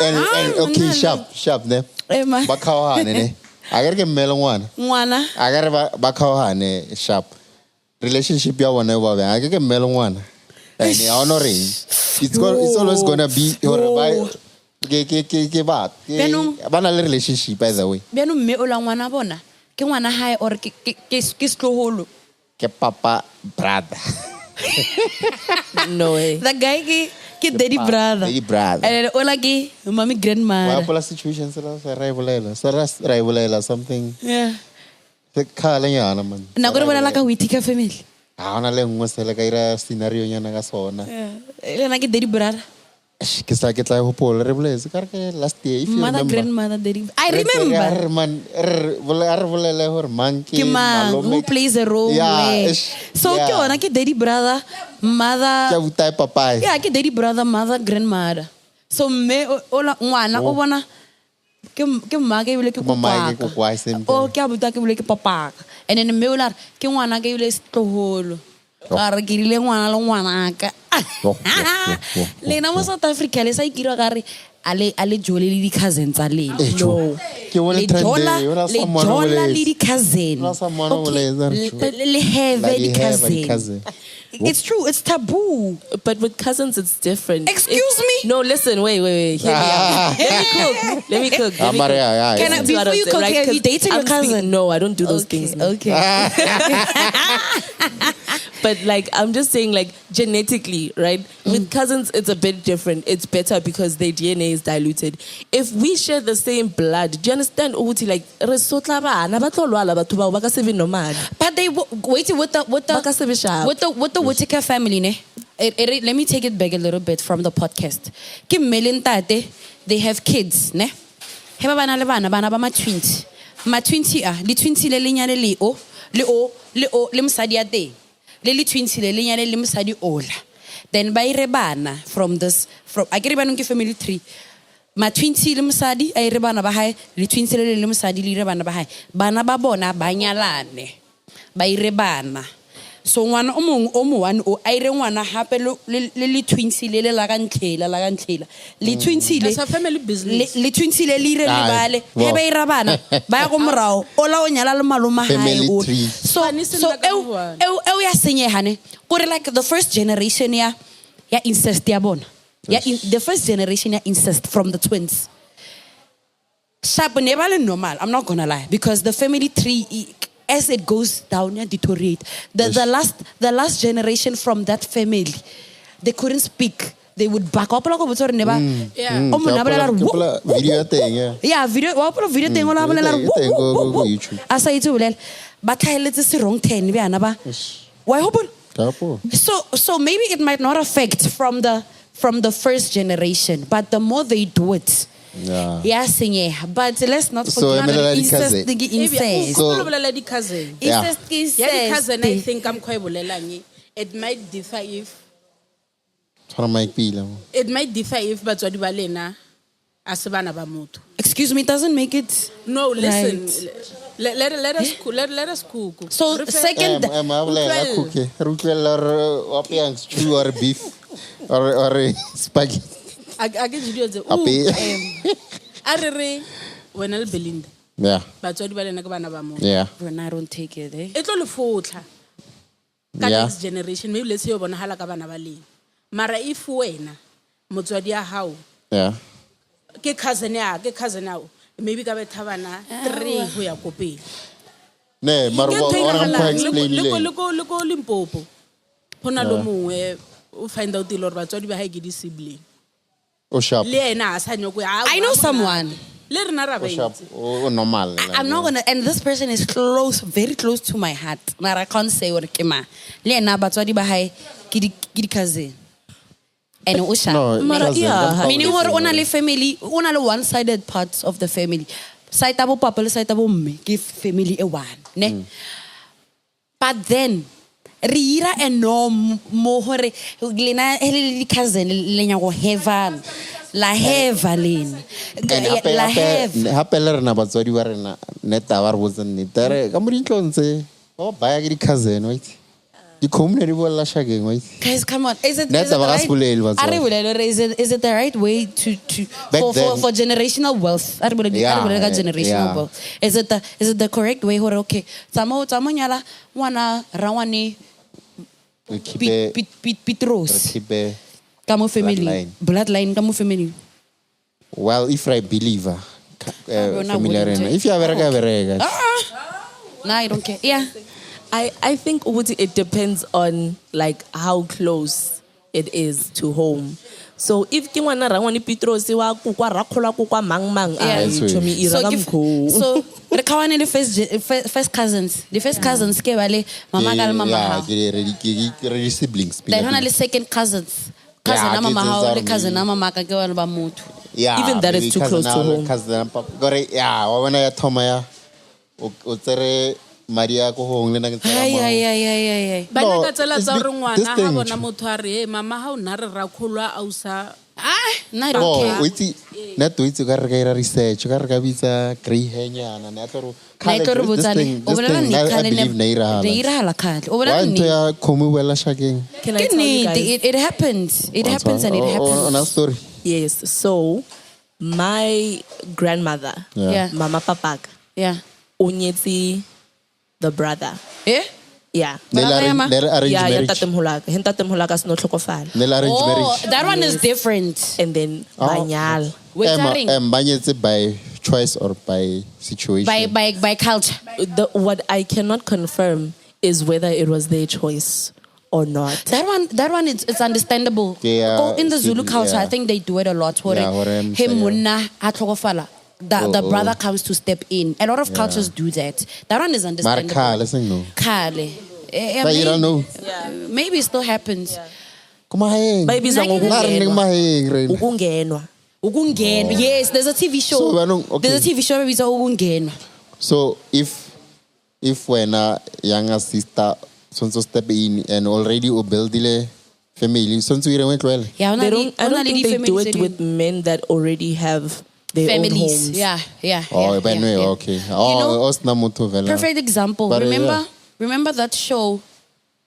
S2: and okay sharp ne ba kawana ne agare ke mmele ngwana agare ba kawana sharp relationship ya bona ba ba agare ke mmele ngwana and honoring it's always gonna be ba bana le relationship by the way
S1: beno mme o la ngwana bona ke ngwana hae or ke sloholo
S2: ke papa brother
S3: No way.
S1: the guy ke daddy brother and then ola ke mommy grandmother.
S2: Why situation sa rival something
S1: Yeah.
S2: the kala nyana man
S1: Na go re bona la ka Whitaker family.
S2: ana le ngwe se le ka ira scenario nyana ka sona
S1: Le na ke daddy brother.
S2: ke sa ke tla go pola re boletse ka re last year if you
S1: Mother
S2: remember
S1: grandmother daddy. I remember.
S2: man volele hor man ke
S1: Ke man who plays a role.
S2: Yeah,
S1: So ke ona ke daddy brother, mother.
S2: ya butai papai
S1: Yeah, ke daddy brother, mother grandmother. So me ola ngwana o bona ke mma ke bile ke
S2: Mama ke
S1: kopaka.
S2: kokwa same
S1: O ke abuta ke bile ke papaka. And then me ola ke ngwana ke bile setloholo. Ka re ke rile ngwana le ngwana ka. Lena mo South Africa le sa ikira ka re ale jole le di cousins tsa lena.
S2: no ke wona
S1: Le
S2: trend
S1: jola le di cousin. Le have di cousin. It's true, it's taboo.
S3: But with cousins, it's different.
S1: Excuse me?
S3: No, listen, wait. Hear me out. Let me cook.
S2: Can
S1: I, before you cook, have you dated your cousin?
S3: No, I don't do those things. No.
S1: Okay.
S3: But like, I'm just saying, like, genetically, right? With cousins, it's a bit different. It's better because their DNA is diluted. If we share the same blood, do you understand? Like,
S1: But they waiting with the Whitaker family, ne? Let me take it back a little bit from the podcast. They have kids, ne? Heba bana le bana ba ma twins. Ma twins le twins le nyane le msadi ya te. Le twins le nyane le msadi ola. Then ba ire bana from I get bana ke family tree. Ma twins le msadi a ire bana ba hae, le twins le msadi le ire bana ba hae. Bana ba bona ba nyalane. Ba ire bana. So ngwana o one o a ire ngwana hape le twins le la ka ntlhela le twins le
S4: That's a family business.
S1: le twins le ire le bale he ba ira bana ba ya go morao o la o nyala le maloma hae o so ya senyeha ne gore like the first generation ya incest ya bona the first generation ya incest from the twins sharp never normal. I'm not gonna lie because the family tree as it goes down and deteriorate. The last generation from that family, they couldn't speak. They would back up like
S2: video thing
S1: video thing asa itse bolela ba tlhaeletse se wrong 10 bana ba why hope so maybe it might not affect from the first generation, but the more they do it, yes, but let's not forget incest.
S4: Cousin, I think I'm quite it might differ if but what balena asbana ba motho.
S1: Excuse me, doesn't make it.
S4: No, listen.
S1: Right.
S4: Let us cook.
S1: So second
S2: beef or spaghetti.
S4: a ke video tse
S2: Ape.
S4: a re wena le Belinda
S2: Yeah.
S4: batswadi ba lena ke bana ba mo
S2: Yeah.
S1: When I don't take it, eh?
S4: e tlo le fotla ka
S2: Yeah.
S4: next generation maybe let's say yo bonahala ka bana ba lena mara if wena motswadi ya hao
S2: Yeah.
S4: ke cousin yao maybe ka betha bana 3 ho ya kopeng
S2: Ne, mara ona mpa explain le.
S4: le ko Limpopo hona lo mongwe o find out ile hore batswadi ba hae ke di sibling
S2: O sharp.
S4: le ena a sa nyoko
S1: I know someone.
S4: le rena ra
S2: O sharp.
S4: baitse
S2: O normal.
S1: I'm not gonna, and this person is close, very close to my heart. But I can't say what kema. Le na batswadi ba hae ke di cousin. And Usha.
S2: No,
S3: Mara,
S2: cousin,
S3: yeah.
S2: don't call
S1: Meaning
S2: it
S1: or
S2: cousin.
S1: only family, only one-sided parts of the family. Side tabo papa, le side tabo mme, give family a one, ne? But then Rira and no more Lena cousin Lena go heaven. La heaven. La heaven.
S2: Hape le rena batswadi ba rena neta ba re botsa nnete ka mo dintlong tse ba baya ke di cousin right di community bolla shageng right.
S1: Guys, come on. Is it
S2: Neta ba ka se bolele batswadi.
S1: Are we like, is it the right way to
S2: Back then-
S1: for generational wealth? Are we like
S2: Yeah,
S1: generational
S2: yeah.
S1: wealth? Is it the correct way? Or okay, tsamo nyala wana rawani
S2: Re keep
S1: Petros
S2: keep
S1: kamo family
S2: Bloodline.
S1: bloodline kamo family.
S2: well if I believe
S1: Rona
S2: family
S1: wouldn't
S2: arena
S1: take-
S2: if you are bereka
S1: Nah, I don't care. Yeah.
S3: I think ukuthi it depends on like how close it is to home. So if ke ngwana rangwane Petros wa kukwa rakhola kukwa mang
S1: Yeah.
S3: ai
S2: That's weird.
S3: chomi ira ka mkho.
S1: So the kawane the first cousins. The first cousins ke bale mama ka le mama
S2: yeah
S1: ha.
S2: ke re siblings
S1: Then hona le second cousins. Cousin
S2: Yeah,
S1: na mama
S2: kids
S1: ha
S2: are
S1: le cousin
S2: me.
S1: na mama ka ke bana ba motho.
S2: yeah
S3: Even that is
S2: maybe
S3: too close to home.
S2: cousin gore yeah wa bona ya thoma ya o tsere Maria ko hong le nna ke tsela mo
S1: Ay.
S4: ba
S2: No,
S4: le ka tsela
S2: it's
S4: tsa
S2: the-
S4: gore ngwana
S2: this
S4: ha
S2: thing-
S4: bona motho a re mama ha o nna re rakgolwa a usa
S1: Nah, I don't
S2: oh
S1: care.
S2: o itse net o itse ka re ka ira research ka re ka bitsa gray hair nyana ne a tlo
S1: Na ito re botsane. O bolela ni
S2: I
S1: khale
S2: believe ne ira
S1: ne ira hala khale. O
S2: wa
S1: bolela
S2: ntho
S1: ni.
S2: ya khomo wela shakeng
S3: Can I tell you guys?
S1: It happens. It happens and it
S2: on a
S1: happens.
S2: story
S3: Yes. So my grandmother,
S1: Yeah.
S3: Mama Papaka,
S1: Yeah.
S3: unyetsi the brother.
S1: Eh?
S3: Yeah.
S2: ne la
S1: Bana ba
S2: arrange
S3: Yeah, ya
S2: marriage
S3: tatemholaka. Hen tatemholaka sino tlhokofala.
S2: ne la arrange
S1: Oh,
S2: marriage
S1: that one is different.
S3: And then banyal.
S1: Wait, darling.
S2: banyetse by choice or by situation
S1: By culture.
S3: What I cannot confirm is whether it was their choice or not.
S1: That one it's understandable.
S2: Yeah,
S1: Oh, in the Zulu culture,
S2: yeah.
S1: I think they do it a lot.
S2: Yeah, hore
S1: Him
S2: msa, yeah.
S1: munna a tlhokofala. The brother comes to step in. A lot of cultures do that. That one is
S2: mara
S1: understandable.
S2: khale seng no
S1: Khale.
S2: Ba ira no
S1: Maybe it still happens.
S2: kuma haeng
S3: Bayibizwa
S2: na re ning maheng re
S3: ukungenwa.
S1: Ukungenwa. Yes, there's a TV show.
S2: So, okay.
S1: There's a TV show where it's ukungenwa.
S2: so if wena younger sister sonso step in and already o buildile family sonso ire mo tlwele
S1: Yeah,
S3: I don't think they do it with men that already have their own
S1: families.
S3: homes.
S1: Yeah.
S2: oh
S1: yeah,
S2: ben
S1: yeah.
S2: okay
S1: You know,
S2: o sna motho vela
S1: Perfect example.
S2: But,
S1: Remember that show?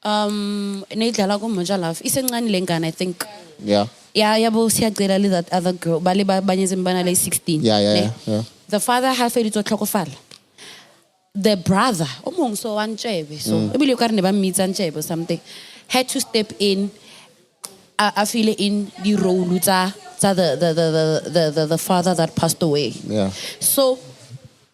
S1: Neidlala ko Moja Love. Isencane lengane, I think.
S2: yeah
S1: Yeah, yabo siyacela le that other girl. Bale banyeze mbana like 16.
S2: Yeah, yeah,
S1: Ne?
S2: yeah.
S1: The father half edit tlhokofala. The brother, omong so wantshebe. So ebile o ka re ne ba mmitsa ntshebe or something. Had to step in. I feel in the role tsa the father that passed away.
S2: yeah
S1: So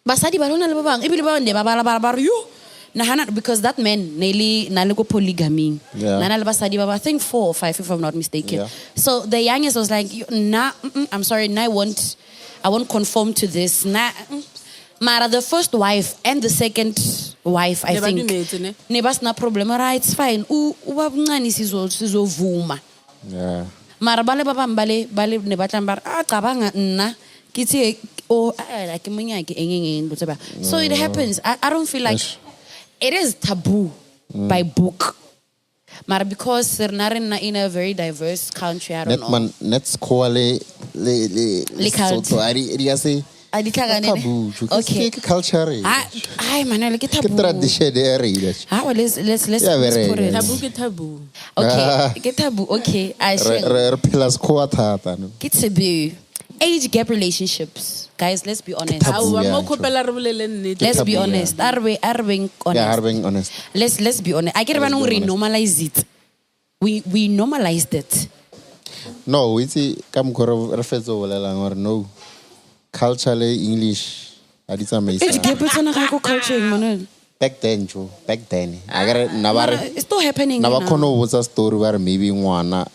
S1: basadi ba lona le ba bang ebile ba ne ba bala ba re yo nahana because that man nearly nale go polygamy
S2: Yeah.
S1: nana le basadi ba I think 4 or 5 if I'm not mistaken.
S2: Yeah.
S1: So the youngest was like I'm sorry, I won't conform to this. Mara the first wife and the second wife I
S4: Ne ba
S1: think
S4: dumetse, ne?
S1: ne ba sna problem right it's fine u ba buncane sizovuma.
S2: yeah
S1: Mara bale ba bang bale ne ba tlang ba re cabanga nna ke tse o like monyake engeng lo tseba. So it happens. I don't feel like
S2: Yes.
S1: it is taboo by book. Mara because we're not in a very diverse country, I don't
S2: net
S1: know.
S2: man net score le
S1: Le culture.
S2: so ari ya se
S1: di tlhakane ne?
S2: Taboo.
S1: Okay.
S2: Ke culture.
S1: Ai Manuel ke
S2: Ke
S1: taboo.
S2: tradition e re ile.
S1: Let's
S2: Yeah, very
S1: put it.
S4: Taboo ke taboo.
S1: Okay, ke taboo. Okay, I share.
S2: Re phela sekgowa thata no.
S1: Ke taboo. Age gap relationships. Guys, let's be honest.
S2: Taboo.
S4: Aowa
S2: yeah,
S4: mo khopela re bolele nnete.
S1: Let's be
S2: taboo,
S1: honest. Are we honest?
S2: Yeah, being honest.
S1: Let's be honest. I get
S2: Let's
S1: when
S2: be
S1: we
S2: honest.
S1: normalize it. We normalized it.
S2: No, it's ka mkhoro re fetso bolelang or no. Culturally English a di tsamaisa.
S1: Age gap it's not go culture, Manuel.
S2: Back then, Joe. Back then. Agare na ba re
S1: It's still happening
S2: na
S1: now.
S2: ba khona o botsa story ba re maybe ngwana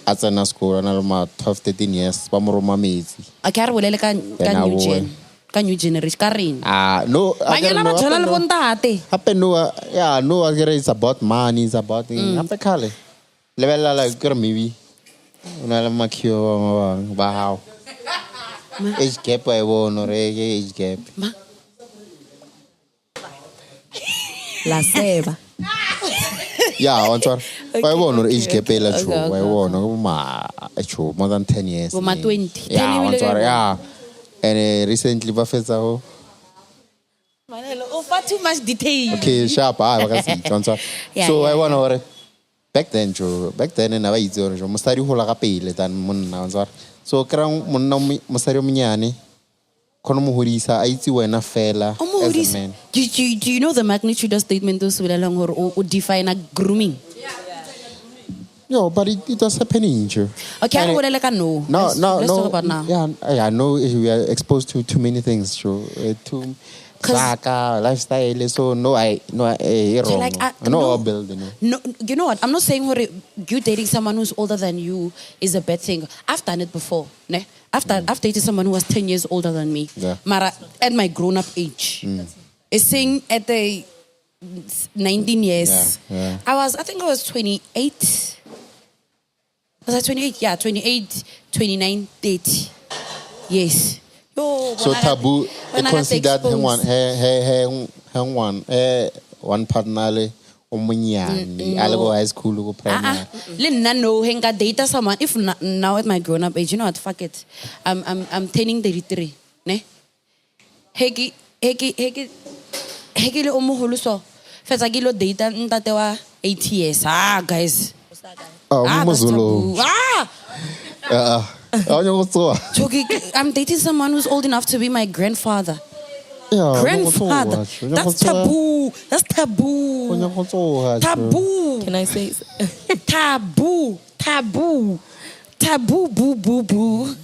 S2: a tsena school na le ma 12 13 years ba mo roma metsi.
S1: A ke a re bolele ka
S2: Then I
S1: new
S2: will.
S1: gen. Ka new generation ka reng.
S2: No,
S1: Banyana ba thola le bontate.
S2: hape no, yeah, no, agare it's about money, it's about hape khale. Lebella like ke re maybe una le makhio ba how. Age gap I won or age gap.
S3: La Seba.
S2: Yeah, on tour. I won or age gap la
S1: okay,
S2: chu. I
S1: okay,
S2: won more than 10 years.
S1: Bo ma 20.
S2: Yeah,
S1: 10
S2: on
S1: ebile
S2: tour.
S1: ka-
S2: Yeah. And recently ba fetsa ho.
S1: Manuel, oh, far too much detail.
S2: Okay, sharp. Ba ka se on tour.
S1: Yeah,
S2: So
S1: yeah,
S2: I won or back then na ba itse hore mosadi ho la ka pele than monna on tour. So kra monna mosadi o monyane khona mo hodisa a itse wena fela
S1: Oh,
S2: as a
S1: Maurice,
S2: man.
S1: do you know the magnitude of statement those bolelang hore o define a grooming?
S2: No, but it was happening, Joe.
S1: Okay, I
S2: And
S1: bolele ka no.
S2: No,
S1: Let's
S2: no,
S1: talk about now.
S2: Yeah, I know we are exposed to too many things, Joe. Too
S1: 'Cause-
S2: Saka, lifestyle. So no, wrong.
S1: like,
S2: no,
S1: no.
S2: build, you know.
S1: No, you know what? I'm not saying you dating someone who's older than you is a bad thing. I've done it before. Ne? I've dated someone who was 10 years older than me.
S2: Yeah.
S1: Mara, at my grown-up age. It's saying at the 19 years.
S2: Yeah.
S1: I think I was 28. Was I 28? Yeah, 28, 29, 30. Yes. Yo,
S2: So
S1: when I got-
S2: taboo
S1: when I got
S2: considered
S1: exposed.
S2: one partner le o monyane a le go high school go primary.
S1: Le nna no he nka date someone if now at my grown up age, you know what, fuck it. I'm turning 33, ne? Heki le o moholo so. Fetsa ke lo date ntate wa 80 years. Guys.
S2: Ah,
S1: That's
S2: Mazulu.
S1: taboo.
S2: Choki.
S1: I'm dating someone who's old enough to be my grandfather.
S2: Yeah,
S1: Grandfather. That's taboo. That's taboo. Taboo.
S3: Can I say?
S1: Taboo. Taboo. Taboo. Boo. Boo. Boo.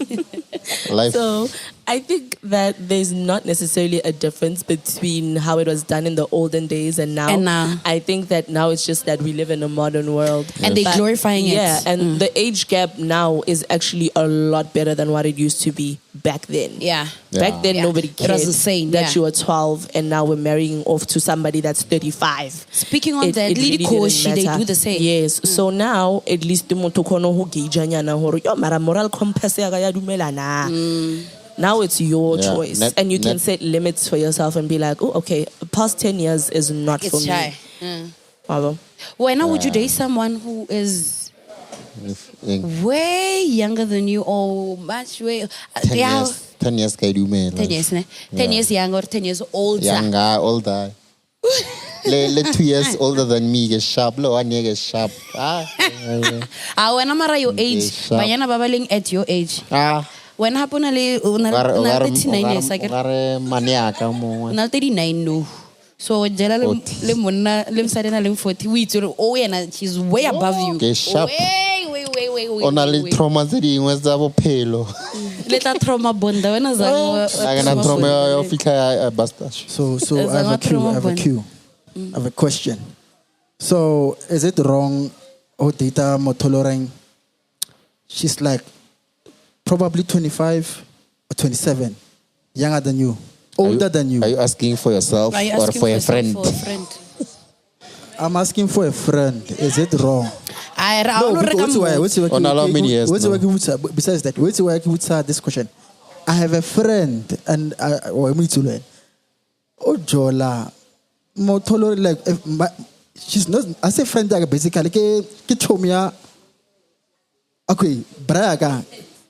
S2: Life.
S3: So I think that there's not necessarily a difference between how it was done in the olden days and now.
S1: And now.
S3: I think that now it's just that we live in a modern world.
S1: And they're
S3: But-
S1: glorifying it.
S3: Yeah, and the age gap now is actually a lot better than what it used to be back then.
S1: Yeah.
S3: Back then,
S1: Yeah.
S3: nobody
S1: It
S3: cared
S1: was insane,
S3: that
S1: yeah.
S3: you were 12 and now we're marrying off to somebody that's 35.
S1: Speaking on that, Lady
S3: didn't
S1: Koshi, they
S3: matter.
S1: do the same.
S3: Yes. So now, at least, motho kono ho gauge nyana hore yo mara moral compass ya ka ya dumela na. Now it's your
S2: Yeah.
S3: choice. And you can set limits for yourself and be like, oh, okay, past 10 years is not for
S1: It's
S3: me.
S1: shy.
S3: Wabo.
S1: When would you date someone who is way younger than you or much way?
S2: 10 years ka dumela.
S1: 10 years, ne? 10 years younger or 10 years older.
S2: Younger, older. le 2 years older than me get sharp. Lo 1 year get sharp.
S1: When I'm at your age,
S2: sharp.
S1: banyana babaling at your age. When happen le una 39 years, I get
S2: maniaka mo.
S1: na 39 no. So jela le monna le msadi na le 40 we itse oh yena he's way above you.
S2: Ke sharp.
S1: Way.
S2: Ona le trauma tse dingwe tsa bophelo.
S1: Le tla trauma bonda wena zango.
S2: Like na trauma yo fika basta.
S5: So
S1: As
S5: I
S1: a
S5: have a cue. I have a question. So is it wrong data motoloring? She's like probably 25 or 27, younger than you, older than you.
S2: Are you asking for yourself
S1: Are you
S2: or
S1: asking
S2: for a friend?
S1: For a friend?
S5: I'm asking for a friend. Is it wrong?
S1: No,
S5: What's
S2: On how many years now?
S5: besides that, what's working with this question? I have a friend and I me to learn. Oh Jola, motolo like she's not. I say friend like basically ke chomia. Okay, braga.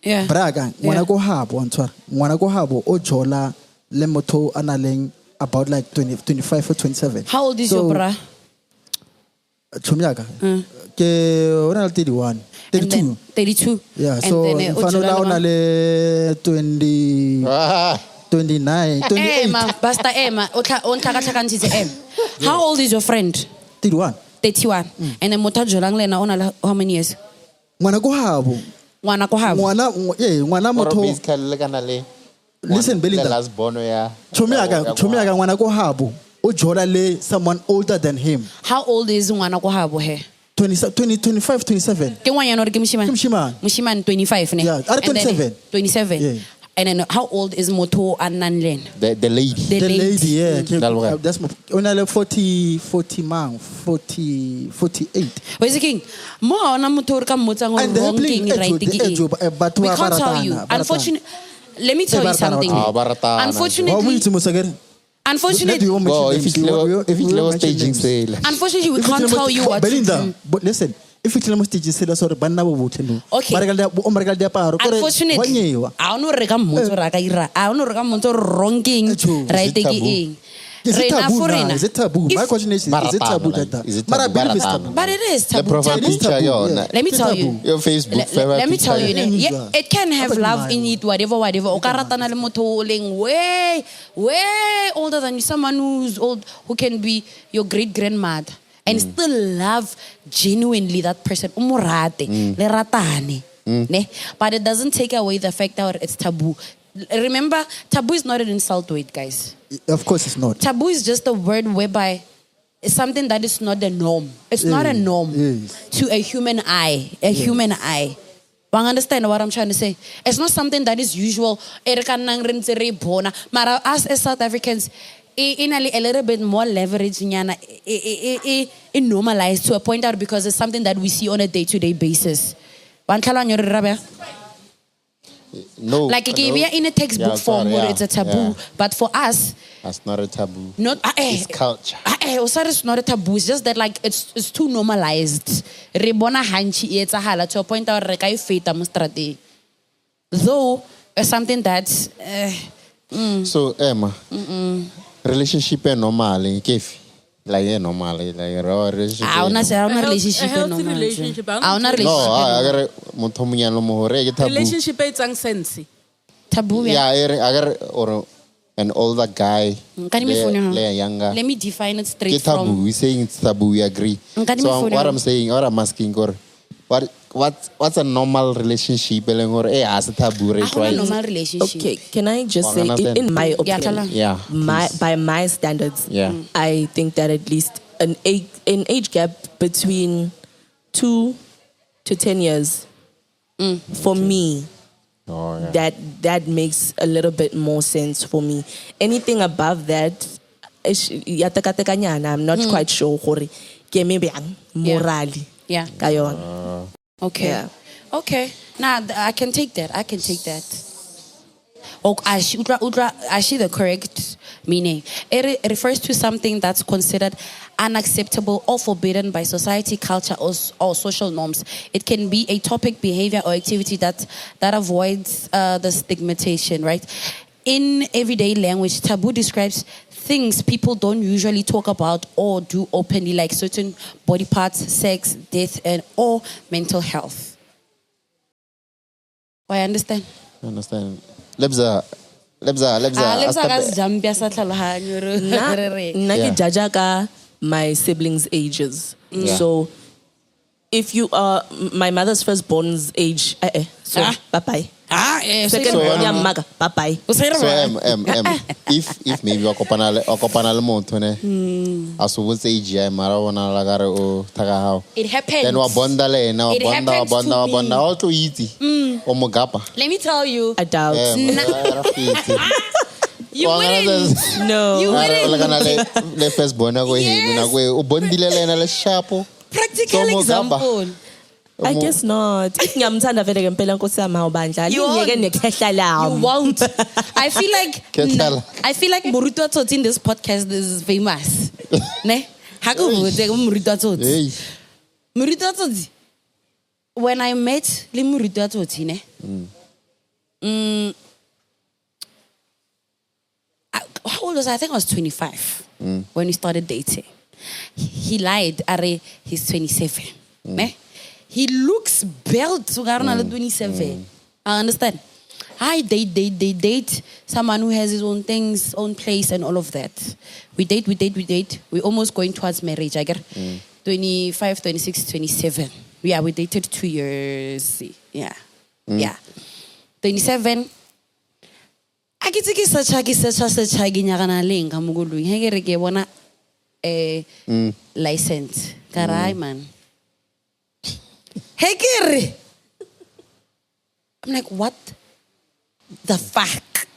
S1: Yeah.
S5: Braga, ngwana ko habo ntshwara. Ngwana ko habo o jola le motho a nang le about like 25 or 27.
S1: How old is your bra?
S5: Chumiaka. Ke ona le 31. 32.
S1: 32.
S5: Yeah,
S1: And
S5: so
S1: then,
S5: mfano la ona le 20 29, 28.
S1: Emma, basta Emma. How old is your friend?
S5: 31.
S1: 31. And then motho jolang le na ona how many years?
S5: Ngwana ko habo.
S1: Ngwana ko habo.
S5: Ngwana
S2: Or
S5: motho.
S2: basically le kana le
S5: Listen, Belinda.
S2: the last bono ya
S5: Chumiaka ngwana ko habo. O jola le someone older than him.
S1: How old is ngwana ko habo he?
S5: 25, 27.
S1: Ke ngwanyana or ke moshimane?
S5: Ke moshimane.
S1: Moshimane 25 ne.
S5: Yeah, are 27.
S1: 27.
S5: Yeah.
S1: And then how old is motho a nan len?
S2: the lady.
S5: The lady, yeah.
S2: Dalwa.
S5: That's my only 40 man, 48.
S1: Where's the king? Mo ona motho ka motsang
S5: And the
S1: wrong king
S5: helping
S1: right
S5: edge,
S1: We can't tell you. Unfortunately, let me tell you something.
S2: Baratana.
S1: Unfortunately,
S2: Well, if it's level staging sale.
S1: unfortunately, we can't tell you what to
S5: Belinda,
S1: do.
S5: but listen, if it's level staging sale, sorry, banna bo botle no.
S1: Okay. Unfortunately, I don't know reka motho ra ka ira. I don't know reka motho wrong king right king.
S5: Is it
S1: Reina
S5: taboo
S1: for
S5: now?
S1: reina.
S5: Is it taboo? My question is it taboo?
S2: Is it
S5: But I
S2: taboo?
S5: believe it's taboo.
S1: But it is
S2: The
S1: taboo.
S2: profile
S5: It is
S2: picture
S5: taboo,
S2: yo.
S5: yeah.
S1: Let me
S5: It's
S1: tell
S5: taboo.
S1: you.
S2: Your Facebook profile
S1: Let me
S2: picture.
S1: tell you,
S5: Yeah.
S1: yeah, it can have
S5: Apa
S1: love
S5: di
S1: in
S5: mind?
S1: it, whatever. O ka ratana le motho o leng way older than you, someone who's old, who can be your great grandmother, and still love genuinely that person. Umurate, le ratane, ne? But it doesn't take away the fact that it's taboo. Remember, taboo is not an insult word, guys.
S5: Of course it's not.
S1: Taboo is just a word whereby it's something that is not the norm. It's not a norm to a human eye. Human eye. You understand what I'm trying to say? It's not something that is usual. But us as South Africans, in a little bit more leverage, it normalized to a point out because it's something that we see on a day-to-day basis.
S2: No.
S1: Like we are in a textbook form where it's a taboo, but for us,
S2: that's not a taboo.
S1: Not
S2: It's culture.
S1: It's not a taboo. It's just that like it's too normalized. Rebona hanchi etsahala to a point where re ka feta mo strate. Though it's something that
S2: So Emma, relationship is normal, kefi. Like normal, like raw relationship.
S1: I wanna say I wanna relationship
S4: A healthy
S1: normal.
S4: relationship.
S1: I wanna
S2: No,
S1: relationship.
S2: agar motho munyalo mo hore ke taboo.
S4: Relationship e tsang sense.
S1: Taboo.
S2: Yeah, agar or an older guy, le younger.
S1: Let me define it straight
S2: It's taboo.
S1: from.
S2: We saying it's taboo. We agree. So what I'm saying, or I'm asking, or what's a normal relationship? Or as a taboo,
S1: I want a
S2: right?
S1: normal relationship.
S3: Okay, can I just say,
S2: Understand?
S3: in my
S1: Yeah,
S3: opinion,
S1: tell her.
S2: Yeah.
S3: by my standards,
S2: Yeah.
S3: I think that at least an age gap between 2 to 10 years, for me,
S2: Oh, yeah.
S3: that makes a little bit more sense for me. Anything above that, I'm not quite sure. Morally.
S1: Yeah.
S3: Kayon.
S1: Okay.
S3: Yeah.
S1: Okay. Nah, I can take that. Oh, I see the correct meaning. It refers to something that's considered unacceptable or forbidden by society, culture, or social norms. It can be a topic, behavior, or activity that avoids the stigmatization, right? In everyday language, taboo describes things people don't usually talk about or do openly, like certain body parts, sex, death, or mental health. I understand.
S2: Lebza.
S3: Naki jajaka my siblings' ages.
S2: Yeah.
S3: So if you are my mother's firstborn's age, bye-bye. Second
S2: So,
S3: born, maga, bye-bye.
S2: So if maybe okopana le motho ne aso botse age ya mara bona la gare o taka hao.
S1: It happens.
S2: Then wa bonda le na
S1: It happens to me.
S2: o to iti o mo gapa.
S1: Let me tell you.
S3: I doubt.
S1: You wouldn't.
S3: No.
S1: You wouldn't.
S2: La kana le first born go he na go o bondile le na le shapo.
S1: Practical
S2: So,
S1: example.
S3: I guess not. If ngiyamthanda vele ngempela Nkosi yami awubandla.
S1: You won't.
S3: Ngiyeke nekhehla lami.
S1: You won't. I feel like Moruto Atsotsi in this podcast is famous. Ne? Hako vutse Moruto Atsotsi.
S2: Hey.
S1: Moruto Atsotsi. When I met le Moruto Atsotsi ne. How old was I? I think I was 25 when we started dating. He lied. Are he's 27. Ne? He looks built to 27. I understand. I date someone who has his own things, own place, and all of that. We date. We're almost going towards marriage. I get 25, 26, 27. Yeah, we dated 2 years. Yeah. 27. I get to such a license. Caray, man. Hey, Kiri. I'm like, what the fuck?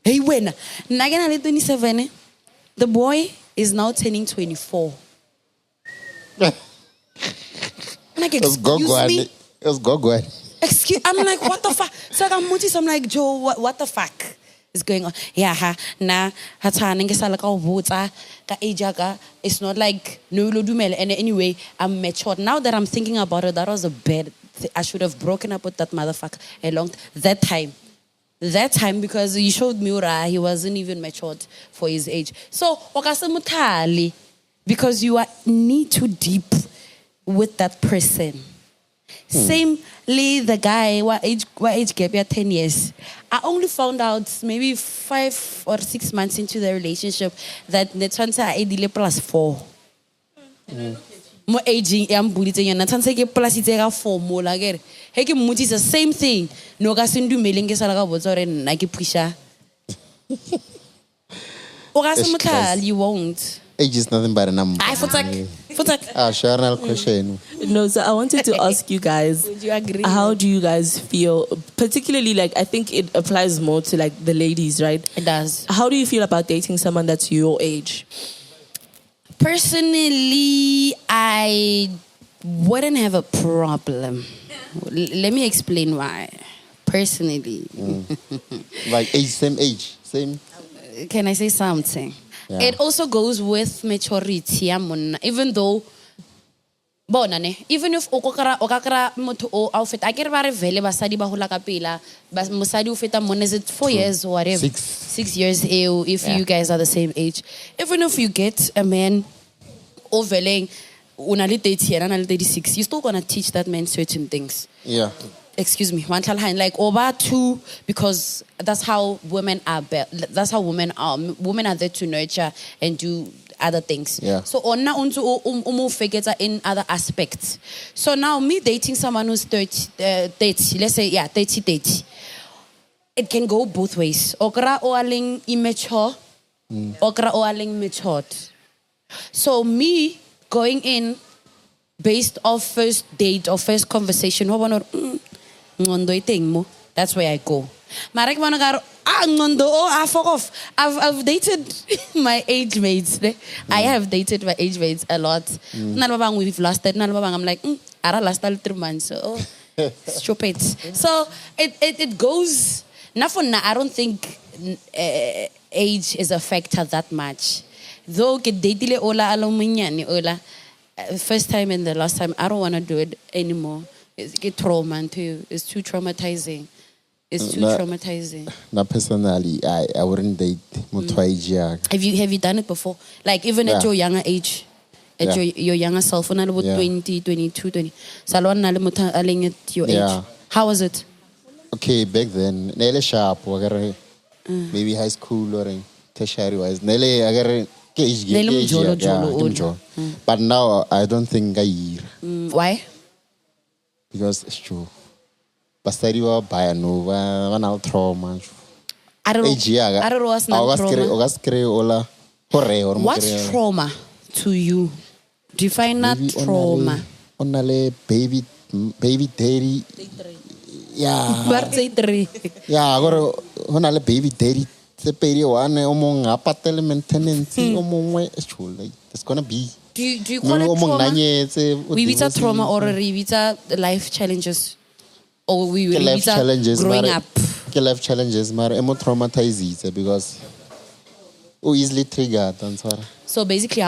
S1: Hey, when? Nagana 27. The boy is now turning 24. I'm like, excuse me?
S2: It was Gogwa.
S1: I'm like, what the fuck? So I'm like, Joe, what the fuck is going on? Yeah, it's not like no dumel. And anyway, I'm matured. Now that I'm thinking about it, that was a bad. I should have broken up with that motherfucker that time because he showed me he wasn't even matured for his age. So because you are knee too deep with that person. Samely the guy, what age gap? 10 years. I only found out maybe 5 or 6 months into the relationship that the chance I did +4. More aging, I'm bullying and chance get plus it's 4 more like it. Hey, it's the same thing. No gasin do mailing is a was or like a pusher. You won't.
S2: Age is nothing but a number.
S1: I
S2: Sharonal question.
S3: No, so I wanted to ask you guys,
S1: would you agree?
S3: How do you guys feel? Particularly, like, I think it applies more to, like, the ladies, right?
S1: It does.
S3: How do you feel about dating someone that's your age?
S1: Personally, I wouldn't have a problem. Let me explain why. Personally.
S2: Like same age.
S1: Can I say something? Yeah. It also goes with maturity. Even though, even if okakra moto o outfit, I get very vele basadi ba hula kapila, bas musadi ufita mon is it 4 years or whatever, 6 years if you guys are the same age. Even if you get a man overlaying unali 30 and unali 36, you're still gonna teach that man certain things.
S2: Yeah.
S1: Excuse me, one time like over 2 because that's how women are. That's how women are. Women are there to nurture and do other things.
S2: Yeah.
S1: So on figures in other aspects. So now me dating someone who's 30, let's say 30. It can go both ways. Okra oaling immature, okra oaling matured. So me going in based off first date or first conversation, that's where I go. Fuck off. I've dated my age mates. I have dated my age mates a lot. We've lasted. I'm like, I lasted 3 months. Oh, stupid. So it goes. I don't think age is a factor that much. Though first time and the last time, I don't want to do it anymore. It's get trauma too. It's too traumatizing.
S2: Now, personally, I wouldn't date
S1: Have you done it before? Like even at your younger age, at your younger self, when I was 20, 22, 20. Salon at your age. How was it?
S2: Okay, back then, nele sharp, maybe high school or tertiary wise. Nele but now I don't think
S1: why?
S2: Because it's true. Bastari wa baya no wa trauma.
S1: I don't know what's not trauma. What's trauma to you? Define that trauma.
S2: Onale baby daddy. Yeah.
S1: Birthday 3.
S2: Yeah, onale baby daddy. The baby one apatele maintenance it's gonna be.
S1: Do you call it trauma? We vita trauma or vita life challenges, or we will
S2: life challenges
S1: growing up.
S2: Life challenges, but emo traumatized because easily triggered.
S1: So basically,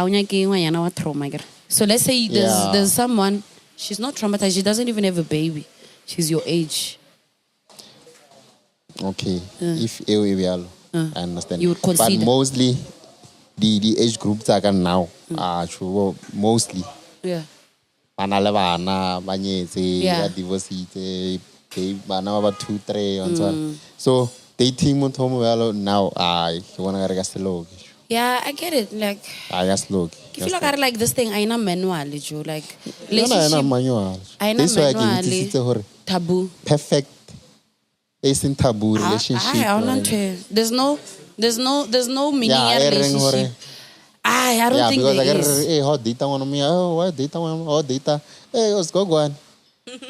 S1: trauma. So let's say there's someone, she's not traumatized. She doesn't even have a baby. She's your age.
S2: Okay, if I understand.
S1: You would consider.
S2: But mostly, the age groups are now true. Mostly,
S1: Yeah.
S2: Banalabana, Banyese,
S1: Yeah.
S2: divorced, Bana about 2, 3, and so on. So dating now, I wanna get a slow.
S1: Yeah, I get it. Like,
S2: I just look.
S1: if you look at it like this thing, I know manual, Joe. Like,
S2: No, manual.
S1: I know
S2: This way I
S1: manual.
S2: give it to
S1: Taboo.
S2: perfect. It's in taboo relationship.
S1: I don't care. There's no meaning in relationship. I don't think
S2: because
S1: there
S2: I
S1: is.
S2: hey, how data one me? Oh, what data one? Oh, data. Hey, let's go on.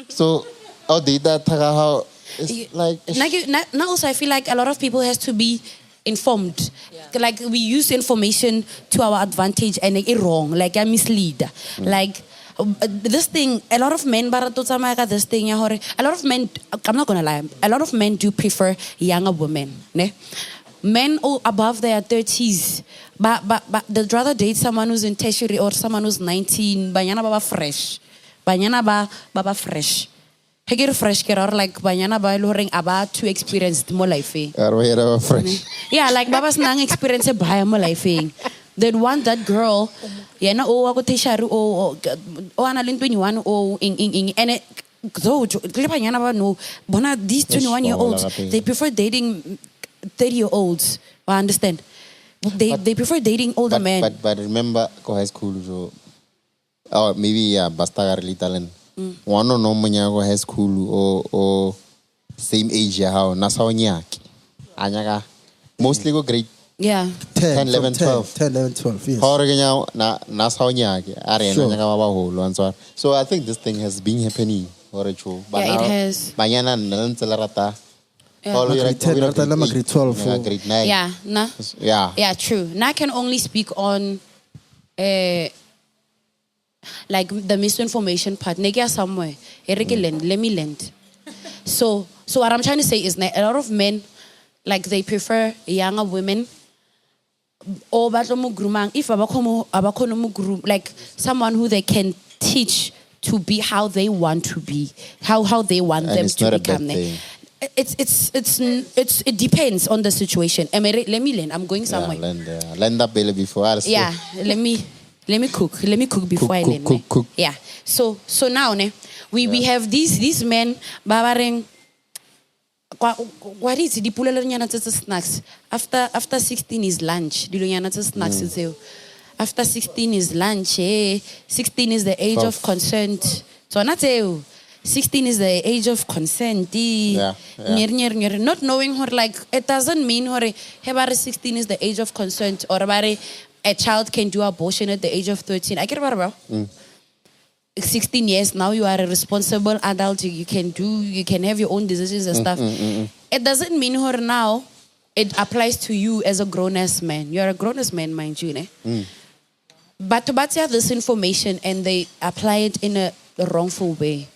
S2: So, oh, data how it's like.
S1: Now also I feel like a lot of people has to be informed. Like we use information to our advantage and it wrong. Like I mislead. Like this thing, a lot of men this thing. A lot of men, I'm not gonna lie, a lot of men do prefer younger women. Ne? Men above their 30s, but they'd rather date someone who's in tertiary or someone who's 19. Banyana baba fresh, banyana baba fresh. Hegir fresh or like banyana ba loring aba too experienced mo life.
S2: Fresh.
S1: Yeah, like baba's nang experience ba mo life. They'd want that girl. Yeah, na ako tertiary o analin 21 o ing and it. So, no, these 21-year-olds, they prefer dating 30-year-olds. I understand. They prefer dating older men.
S2: But remember, go high school. Or maybe basta early talent. One no manya go high school or same age how nasa onyaki. Anyaka mostly go grade.
S1: Yeah.
S2: 10, 11, 12.
S5: 10, 11, 12, yes.
S2: Nasa onyaki. Are so I think this thing has been happening. But
S1: yeah, it has.
S2: Banyana nancelarata.
S5: Grade 12.
S2: Grade 9.
S1: Yeah, nah.
S2: Yeah,
S1: true. Now I can only speak on like the misinformation part. Negia somewhere. Let me lend. So what I'm trying to say is that a lot of men, like they prefer younger women. Or if like someone who they can teach to be how they want to be, how they want
S2: and
S1: them
S2: it's
S1: to
S2: not
S1: become.
S2: A bad thing.
S1: It depends on the situation. Let me learn. I'm going somewhere.
S2: Lend up belly before.
S1: Yeah, let me cook. Let me cook before I learn.
S2: Cook.
S1: Yeah. So now we have these men babaring. What is the snacks? After 16 is lunch. Snacks. After 16 is lunch. 16 is the age of consent. So not 16 is the age of consent.
S2: Yeah.
S1: Not knowing her, like it doesn't mean her 16 is the age of consent or a child can do abortion at the age of 13. I get about 16 years now you are a responsible adult. You can have your own decisions and stuff. It doesn't mean her now. It applies to you as a grown-ass man. You're a grown-ass man, mind you, ne? But they have this information and they apply it in a wrongful way.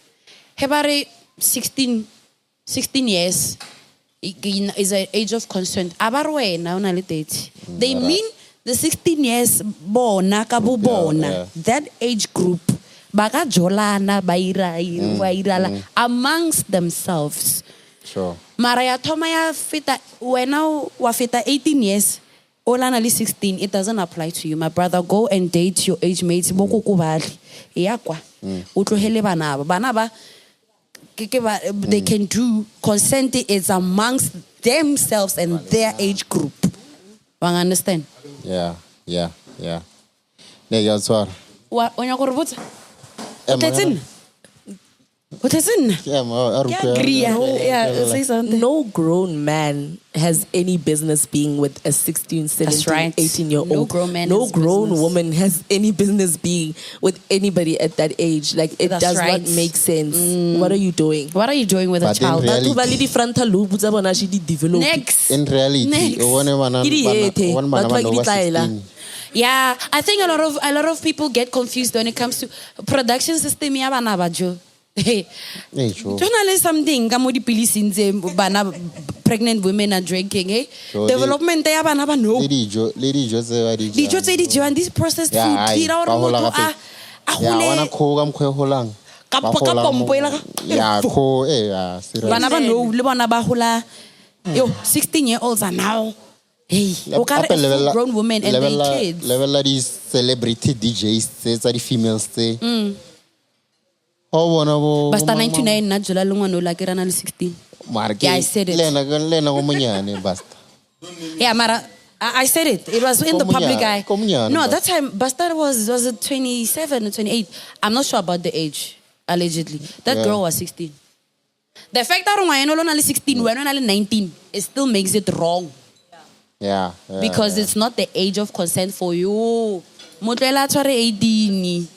S1: Hebare 16 years is an age of consent. Abarwe now na date. They mean the 16 years bona kabu bona. That age group baga jolana baira amongst themselves.
S2: Sure.
S1: Maraya Tomaya fita when now wafita 18 years. Olanali 16, it doesn't apply to you. My brother, go and date your age mates. Boko kubali. Iyakwa. Utlohele banaba. They can do consent is amongst themselves and their age group. You understand?
S2: Yeah. Ne yatswar.
S1: What on your korbuta? What is in?
S3: Yeah, say something. No grown man has any business being with a 16, 17, 18-year-old.
S1: No grown man.
S3: No grown woman has any business being with anybody at that age. Like it does not make sense. What are you doing?
S1: What are you doing with a child?
S3: Next.
S2: In reality,
S1: yeah, I think a lot of people get confused when it comes to production system. Hey, something pregnant women are drinking. Hey, development they have no. And this processed food. Yo, 16-year-olds are now, hey, o ka re a full-grown woman and they kids.
S2: Level of these celebrity DJs, tse females, tse.
S1: Basta 99 na jula lungwana la ke rana le 16. Yeah, I said it.
S2: Lena go monyane basta.
S1: Yeah, Mara, I said it. It was in the public eye. No, that time, Bastard was it 27 or 28? I'm not sure about the age, allegedly. That girl was 16. The fact that I'm only 16, we're only 19, it still makes it wrong.
S2: Yeah.
S1: Because it's not the age of consent for you. Motlela tshware 18.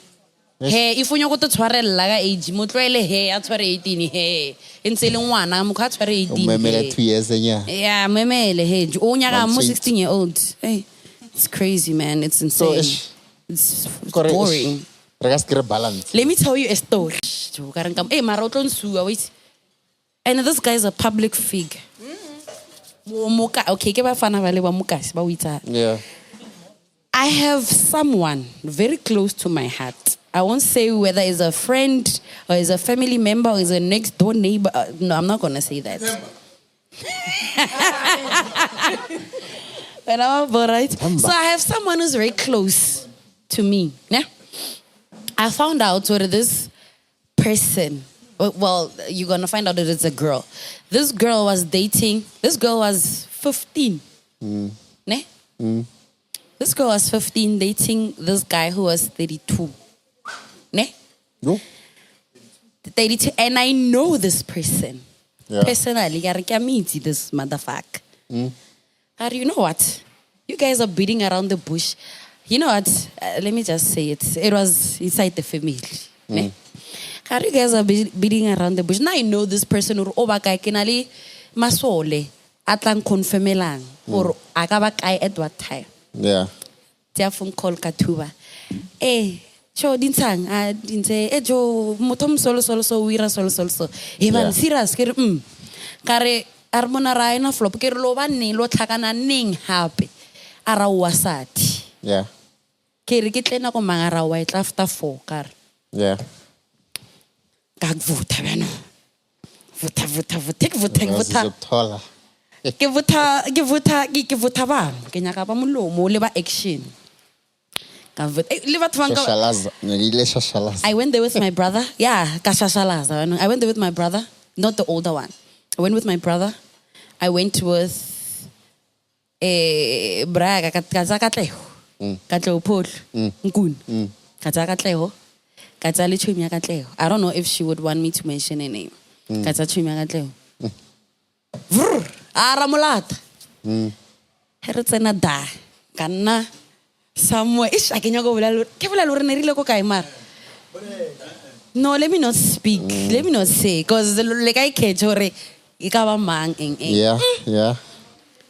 S1: Hey, if you go to tshwarella ka age, motlele he a tshware 18 he. Ntse le ngwana mo ka tshware 18.
S2: Memele 2 years nya.
S1: Yeah, memele he. O nyaka mo 16-year-old. Hey, it's crazy, man. It's insane. It's boring.
S2: Balance.
S1: Let me tell you a story. Hey, Marotlon Sua, wait. And this guy is a public figure. Okay,
S2: yeah.
S1: I have someone very close to my heart. I won't say whether it's a friend or it's a family member or it's a next door neighbor. No, I'm not going to say that. But I'm all right. So I have someone who's very close to me. Yeah? I found out whether this person, well, you're going to find out that it's a girl. This girl was 15. Ne? This girl was 15 dating this guy who was 32. Ne?
S2: No.
S1: 32. And I know this person.
S2: Yeah.
S1: Personally, I meet this motherfucker. And you know what? You guys are beating around the bush. You know what? Let me just say it. It was inside the family. Ne? And you guys are beating around the bush. Now I know this person or obaka kenali masole atlang confirmelang or akaba kai at what time.
S2: Yeah.
S1: Tia phone call katuba. Cho dintang dinte jo motom solo wira solo. Evan serious ke kare armona raina flop ke lo ba ne lo tlhakana ning hape ara wasati.
S2: Yeah.
S1: Ke re ke tlena go mangara wa itla after 4 kare.
S2: Yeah.
S1: Ka vuta bana. Vuta. Ke vuta ba ke nyaka ba molomo le ba action. I went there with my brother. Yeah, I went there with my brother, not the older one. I went with my brother. I went with Braga Katleho. Katleho Paul. Nkun. Katleho. Katali Chumia Katleho. I don't know if she would want me to mention her name. Katachumia Katleho. Aramulat. Herutsena da. Kana. Somewhere. I can go. No, let me not speak. Let me not say. Because like I catch or
S2: yeah.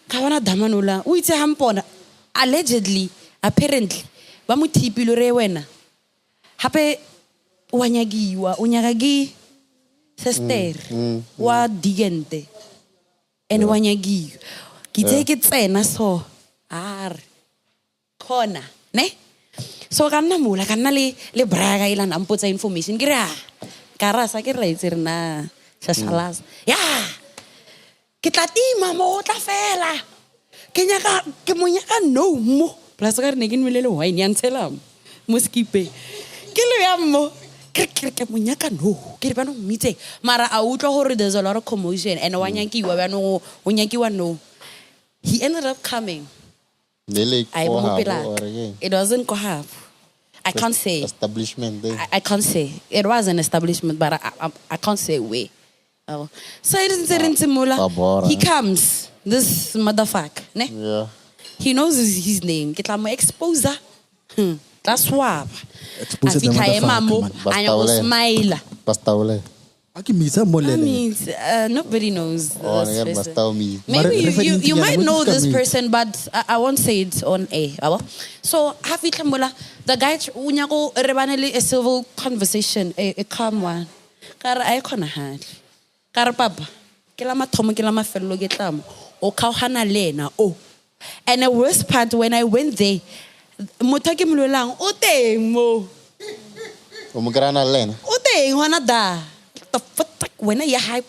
S1: Kawana damanula. Uite hampona. Allegedly, apparently. Bamutipilure wena. Hape unyagagi sister wa digente. And wanyagi. Kiteke tsena so. Kona, ne? So kana mula kana le braga ilan ampotsa information kira. Karasa ke raitse rena shashalas. Ya. Ke tlatima mo tla fela. Ke monyaka no mo. Plus ka re ne ke nwelele wine ya ntshela mo skipe. Ke le ya mo. Ke monyaka no. Ke re bana mmitse mara a utlwa hore there's a lot of commotion and wanyakiwa bana onyakiwa no. He ended up coming. It wasn't Kohab. I can't say.
S2: Establishment.
S1: I can't say. It was an establishment, but I can't say where. So he comes, this motherfucker. Ne?
S2: Yeah.
S1: He knows his name. Get my exposer. That's why.
S5: Expose the motherfucker,
S1: I smile.
S2: Pastaule.
S1: Nobody knows this person. Maybe you might know this person, but I won't say it on air. So, the guy unyako rebanele a civil conversation, a calm one. Kara I can't handle. Kara papa, kilama tomo kilama fellow getam, o kauhana lena oh. And the worst part when I went there, motaki mululang ote mo.
S2: Umugrana lena.
S1: Ote wana da. When I high,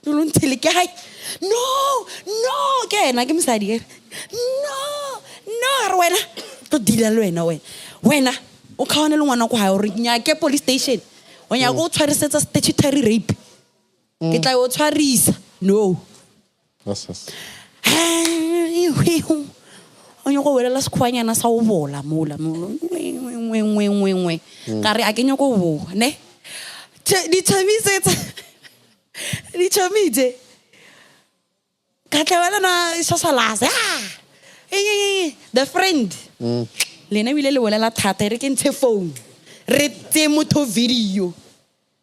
S1: tulun tilik high. no ke ena ke mosadi no re wena to dila le wena o khaone le ngwana go ha o re nyake police station o nyaka o tshwarisetsa statutory rape ke tla o tshwarisa no
S2: Yes.
S1: o nyako welela sekhwanyana sa o bola mola ka re a ke nyako bo ne di chamise ka tla wela na sasalasa the friend lena bile le bolela thata re ke ntshe phone re tse motho video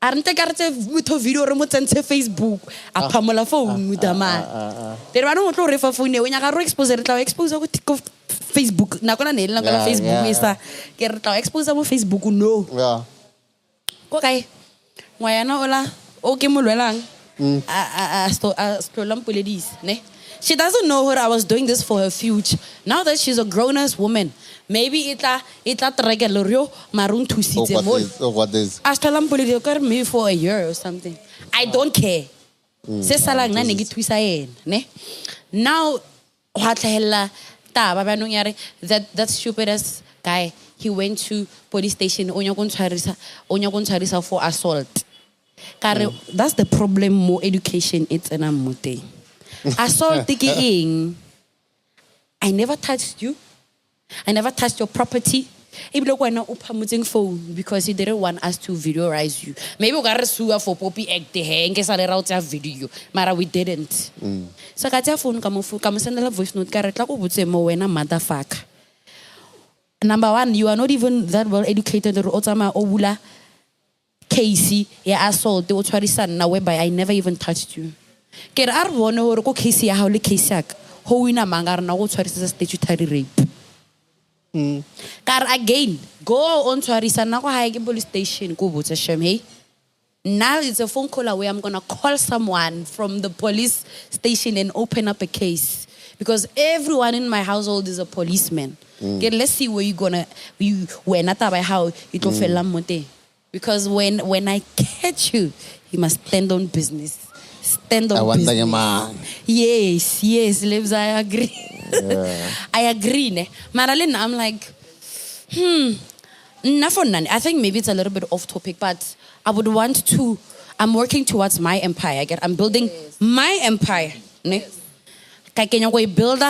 S1: a re nte ka re tse motho video re mo tsentshe Facebook a phamola phone mutamana pero ba no tlo re fa phone o nyaka re expose re tla expose go Facebook na kona ne le na kona Facebook isa ke re tla expose mo Facebook no ko kae ngwana ola o ke molwelang a stolam poledis ne. She doesn't know what I was doing this for her future. Now that she's a grown-ass woman, maybe itla tregelorio marun thusitse mo.
S2: What is?
S1: I stolam poledis me for a year or something. I don't care. Se salang na ne ke thusa ena ne. Now wa tlhela taba ba no yare that stupid ass guy, he went to police station o nya go ntshwarisa for assault. Kare that's the problem mo education it's ena mo teng. Assault ke eng? I never touched you. I never touched your property. Ibile kwena o phamotseng phone because he didn't want us to videoize you. Maybe o ka re sua for Poppy Act he nke sa le ra o tsa video mara we didn't. So ka tsa phone ka mo sendela voice note ka re tla go botse mo wena motherfucker. Number one, you are not even that well educated or o tsama o bula case ya assault o tshwarisana whereby I never even touched you. Ke re a re bone gore ko case ya hao le case ya ka ho wina manga re na go tshwarisa statutory rape. Kar again go on tshwarisana go hae ke police station go botsa shem hey. Now it's a phone call away. I'm gonna call someone from the police station and open up a case because everyone in my household is a policeman. Okay, let's see where you not about how it will fell mote. Because when I catch you, you must stand on business. Stand on business. Man. Yes, Libs, I agree. Yeah. I agree, ne. Marilyn, I'm like, I think maybe it's a little bit off topic, but I would want to. I'm working towards my empire. I'm building my empire. Ne. Can you build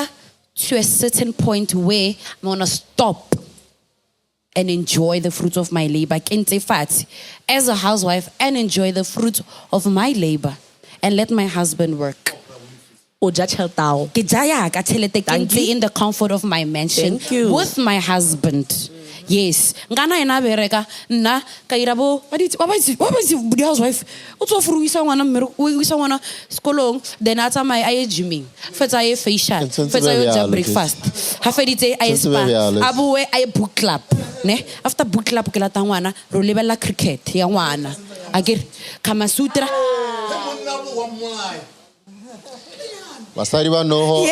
S1: to a certain point where I'm gonna stop and enjoy the fruits of my labor. As a housewife, and enjoy the fruits of my labor and let my husband work. In the comfort of my mansion with my husband. Yes. Ngana ena bereka nna ka ira bo what is the housewife o tso furu isa ngwana skolong then atsa my aye gymming fetsa aye facial fetsa aye breakfast ha feditse aye spa abuwe aye book club ne after book club ke lata ngwana ro lebella cricket ya ngwana akere Kama Sutra.
S2: Basari ba no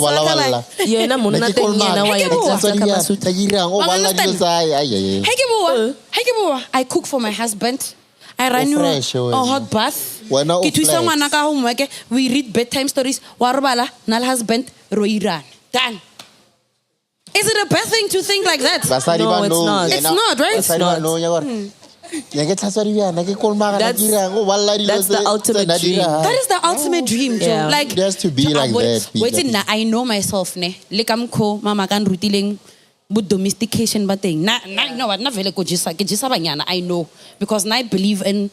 S2: wala
S3: yena monna teng yena wa ya Kama Sutra
S1: I cook for my husband. I run you a hot bath. We read bedtime stories. Warubala, nal husband, roiran. Done. Is it a bad thing to think like that?
S3: No, it's not.
S1: It's not, right?
S3: It's not. That's the ultimate dream.
S1: That is the ultimate dream, Joe.
S3: Yeah.
S1: Like,
S2: just to be like that.
S1: Wait, I know myself, ne. Like I'm ko mama kan rutiling but domestication but thing. No, what na vele ko jisa banyana. I know because I believe in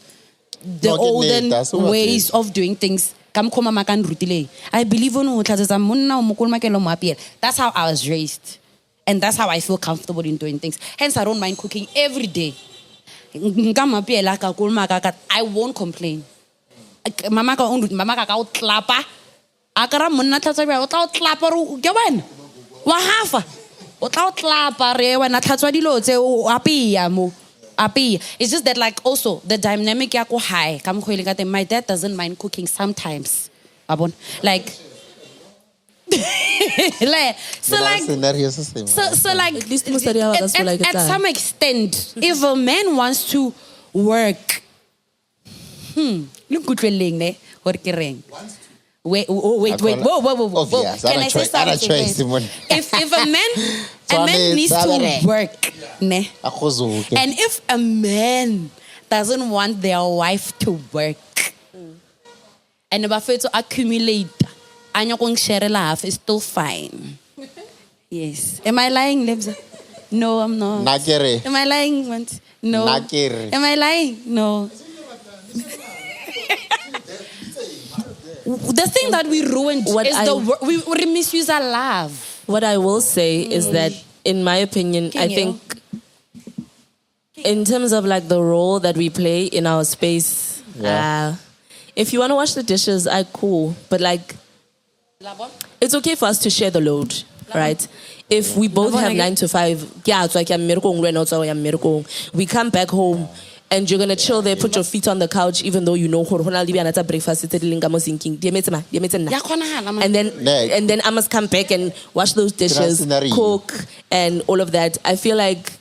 S1: the olden ways of doing things. Kam ko mama kan rutile. I believe in that's how I was raised. And that's how I feel comfortable in doing things. Hence, I don't mind cooking every day. I won't complain. Mama ka out clapper. Akara munna tlatsa o tla clapper ke wena. Wa hafa. O tla clapper re wena tlatsa dilo tse o apia mo. Apia. It's just that like also the dynamic ya ko high. My dad doesn't mind cooking sometimes. Like so like
S3: at least
S1: at some extent, if a man wants to work, Wait, whoa.
S2: Obvious.
S1: Can I say something?
S2: Simon.
S1: If a man needs to work, ne? And if a man doesn't want their wife to work, and if to accumulate, and you're going to share half, it's still fine. Yes. Am I lying, Lebza? No, I'm not.
S2: Nakere.
S1: Am I lying? No.
S2: Nakere.
S1: Am I lying? No. The thing that we ruined we misuse our love.
S3: What I will say is that, in my opinion, I think in terms of like the role that we play in our space, if you want to wash the dishes, cool. But like, it's okay for us to share the load, right? If we both have 9 to 5, we come back home and you're gonna chill there, put your feet on the couch, even though you know breakfast. And then I must come back and wash those dishes, cook, and all of that. I feel like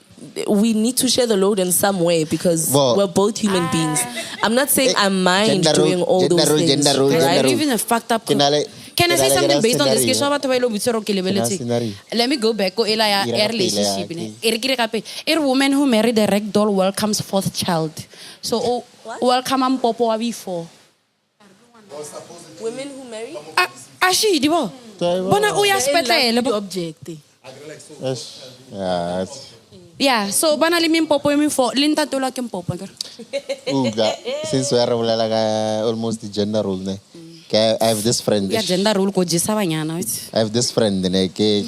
S3: we need to share the load in some way because we're both human beings. I'm not saying I mind doing all those things.
S1: Right? Even a fucked up. Can I say something based on this? Let me go back. Relationship. A woman who married a rag doll welcomes 4th child. So welcome am popo before.
S3: Women who marry?
S1: Ashi, dibo. Bona uya spetele. Yeah, so bana limin popo mi for linta tola kem popo.
S2: Since we are almost the gender role, ne. I have this friend.
S1: Yeah, gender role ko jisa banyana.
S2: I have this friend ne ke.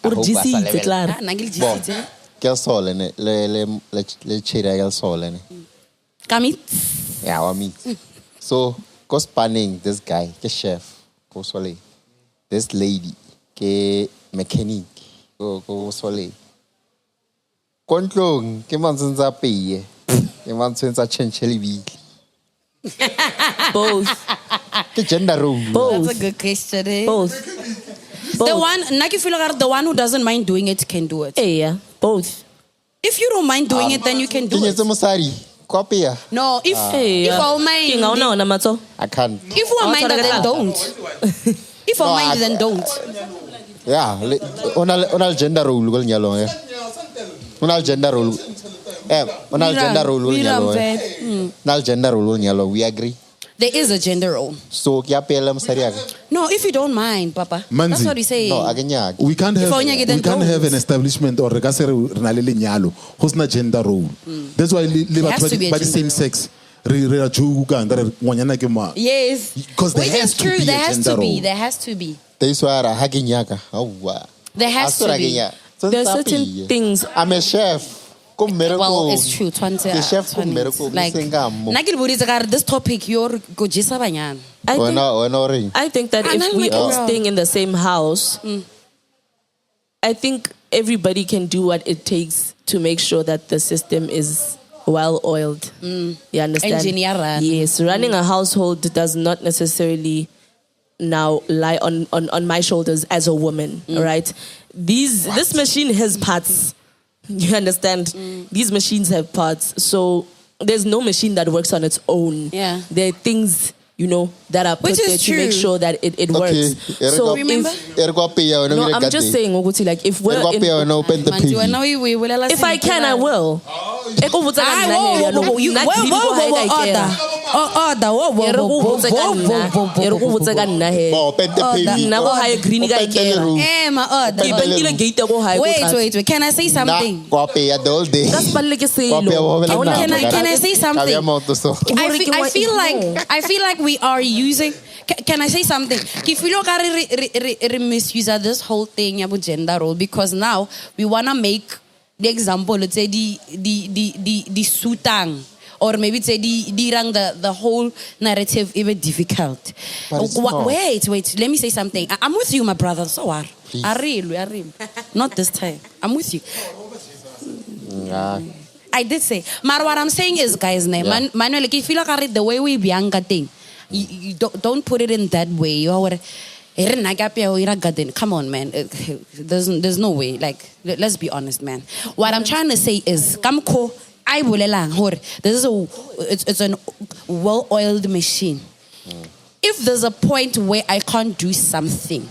S3: Urjisi claro.
S1: Nagil jisi.
S2: Que sole ne le chira el sole ne.
S1: Kamit.
S2: Yeah, wa meet. So, cause panning this guy, ke chef, ko sole. This lady, ke mechanic, ko sole. Kontlong ke mantsentsa peye. Ke mantsentsa chencheli bi.
S3: Both.
S2: Ke gender role.
S3: Both.
S1: That's a good question. Eh?
S3: Both.
S1: The one, Naki feel like the one who doesn't mind doing it can do it.
S3: Yeah, both.
S1: If you don't mind doing it, then you can do it. No, if I mind,
S2: I can't.
S1: If you mind, then don't. If I mind, then don't.
S2: Yeah, onal gender role gol nyalo eh. Onal gender role. Onal gender role gol nyalo eh. Onal gender role gol nyalo. We agree.
S1: There is a gender role.
S2: So kya pelam sariaga.
S1: No, if you don't mind, Papa.
S6: Manzi.
S1: That's what we say.
S2: No, aganya.
S6: We can't have an establishment or regasere renalele nyalo. Hosna gender role. That's why by the same sex.
S1: Yes.
S6: Because there has to be a gender role.
S1: There has to be.
S2: There has
S1: to be.
S3: There are certain things.
S2: I'm a chef.
S1: Well, it's true.
S2: The chef
S1: like, this topic, you're gojisa banyan.
S3: I think that if we are staying in the same house, I think everybody can do what it takes to make sure that the system is well oiled. You understand?
S1: Engineer.
S3: Yes, running a household does not necessarily now lie on my shoulders as a woman. Right? This machine has parts. You understand? These machines have parts. So there's no machine that works on its own.
S1: Yeah.
S3: There are things, that are put there to make sure that it works. So
S1: remember?
S3: I'm just saying, like, if we're if I can, I will.
S1: Wait. Can I say something? Can I say something? I feel like we are using. Can I say something? If we look at misuse this whole thing about gender role, because now we wanna make the example. Let's say the sutang, or maybe say the whole narrative even difficult. Wait. Let me say something. I'm with you, my brother. So are. Aril. Not this time. I'm with you. I did say. But what I'm saying is, guys, Manuel, like, if you look at it the way we Bianca thing, you don't put it in that way. You are come on, man. There's no way. Like, let's be honest, man. What I'm trying to say is, this is it's a well-oiled machine. if there's a point where I can't do something,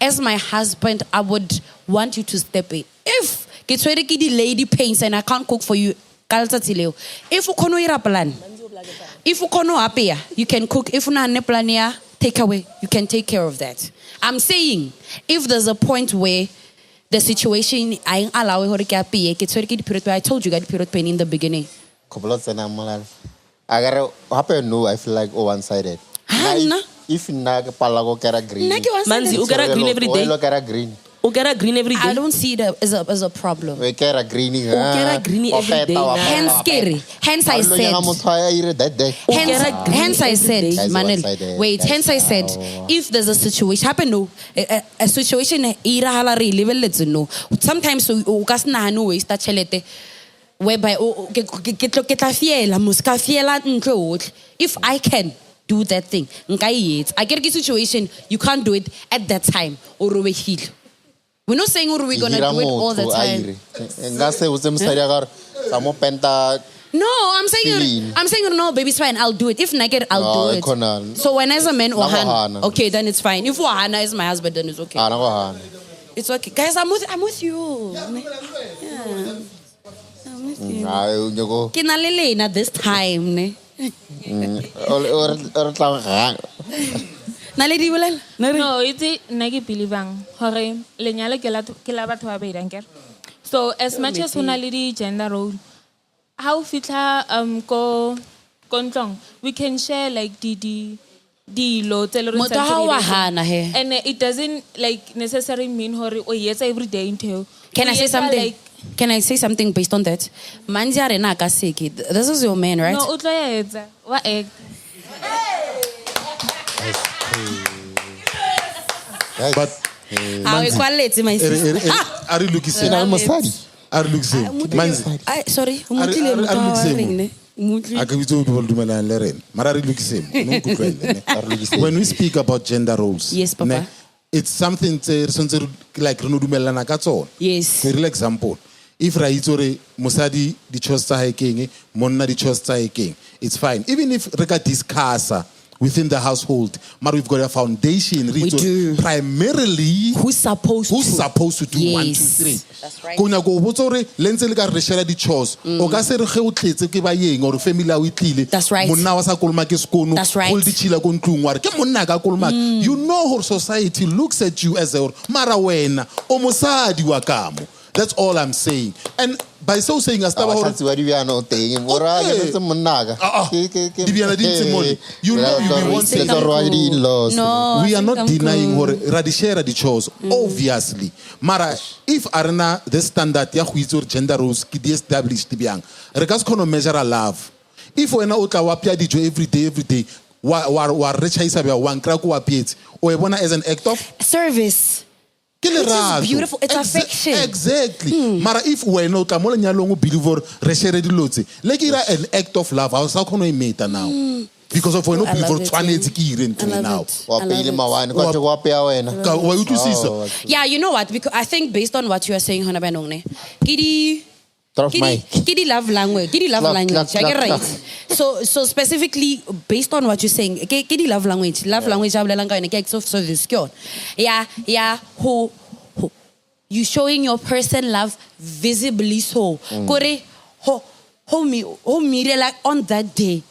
S1: as my husband, I would want you to step in. If get ready the lady pains and I can't cook for you, if you can't plan, if you can't appear, you can cook. If you not plan, take away. You can take care of that. I'm saying, if there's a point where the situation I allow her to get period, I told you got period pain in the beginning.
S2: I feel like one-sided. If nag palago kera green.
S3: Manzi, you get a green every day.
S2: Green.
S3: You get a green every day.
S1: I don't see that as a problem.
S2: We kera greening.
S3: You get a green every day.
S1: Hence scary. Hence I said. Hence I said, Manel. Wait. Hence I said, if there's a situation, happen no, a situation ira halari level let's know. Sometimes you gas na no waste that chelete. Whereby if I can do that thing, I get a situation you can't do it at that time or we heal. We're not saying we're gonna do it all the time. No, I'm saying no, baby, it's fine. I'll do it. If naked, I'll do it. So when as a man or Han, okay, then it's fine. If Hana is my husband, then it's okay. It's okay, guys. I'm with you. Yeah. Kinalelena this time, ne? Naledi bolela?
S7: No, it's nagi pilibang. Hore lenyalo ke la batho ba beirang. So as much as hona le di gender role, how fitla ko kontlong, we can share like the lo and it doesn't like necessarily mean hore oh yes every day into.
S1: Can I say something? Like, can I say something based on that? This is your man, right?
S7: No, what egg?
S6: But
S1: are
S6: you looking
S1: sorry.
S6: When we speak about gender roles,
S1: yes, Papa.
S6: It's something like
S1: yes.
S6: For example, if Raitore Musadi the chosta hiking, Monna the chosta hiking, it's fine. Even if Reka discuss within the household, but we've got a foundation.
S1: We do.
S6: Primarily,
S1: who's supposed
S6: to do
S1: yes.
S6: 1, 2, 3.
S1: That's right.
S6: Kuna go botore lenze le ka re share di chores. O ka se re ge o tletse ke ba yeng or family a o itlile.
S1: That's right.
S6: Monna wa sa kolma ke skono.
S1: That's right.
S6: Go di chila go ntlung wa re ke monna ka kolma. You know how society looks at you as a mara wena o mosadi wa kamo. That's all I'm saying. And by so saying, you know, we are not denying or radishare the chores, obviously. Mara, if arena the standard ya gender roles ki established biang, rekas kono measure love. If we na utla wapia di jo every day, wa recha isa bia wan crack wa piet, o e bona as an act of
S1: service. It's beautiful. It's affection.
S6: Exactly. Mara if we no tamola nyalongo believer reshere di lotse. Like an act of love. How sa kono imeta now? Because of we no believer twaneti ki ire now.
S1: Yeah, you know what? Because I think based on what you are saying, Hana Benongne, Kidi love language. Kidi love language. I get right. So specifically based on what you're saying, Kidi love language. Love language. I will get so secure. Yeah. Who you showing your person love visibly so. Kore ho me like on that day.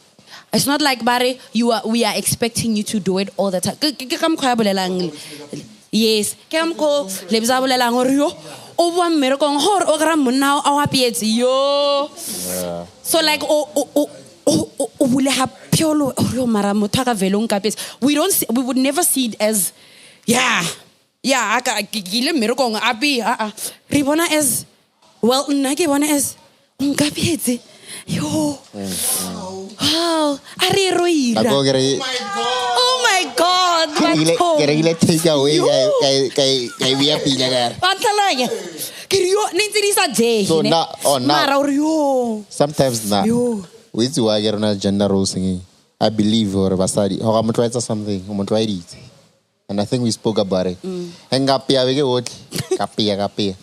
S1: It's not like Barry. We are expecting you to do it all the time. Yes. So like we would never see it as Ribona as well as yo. Wow. Oh my God.
S2: Take away. So now, sometimes now, we do I get on a gender role singing. I believe or Basadi. Or I'm trying something. I'm trying it. And I think we spoke about it. Hang up here, we get what? Kapia.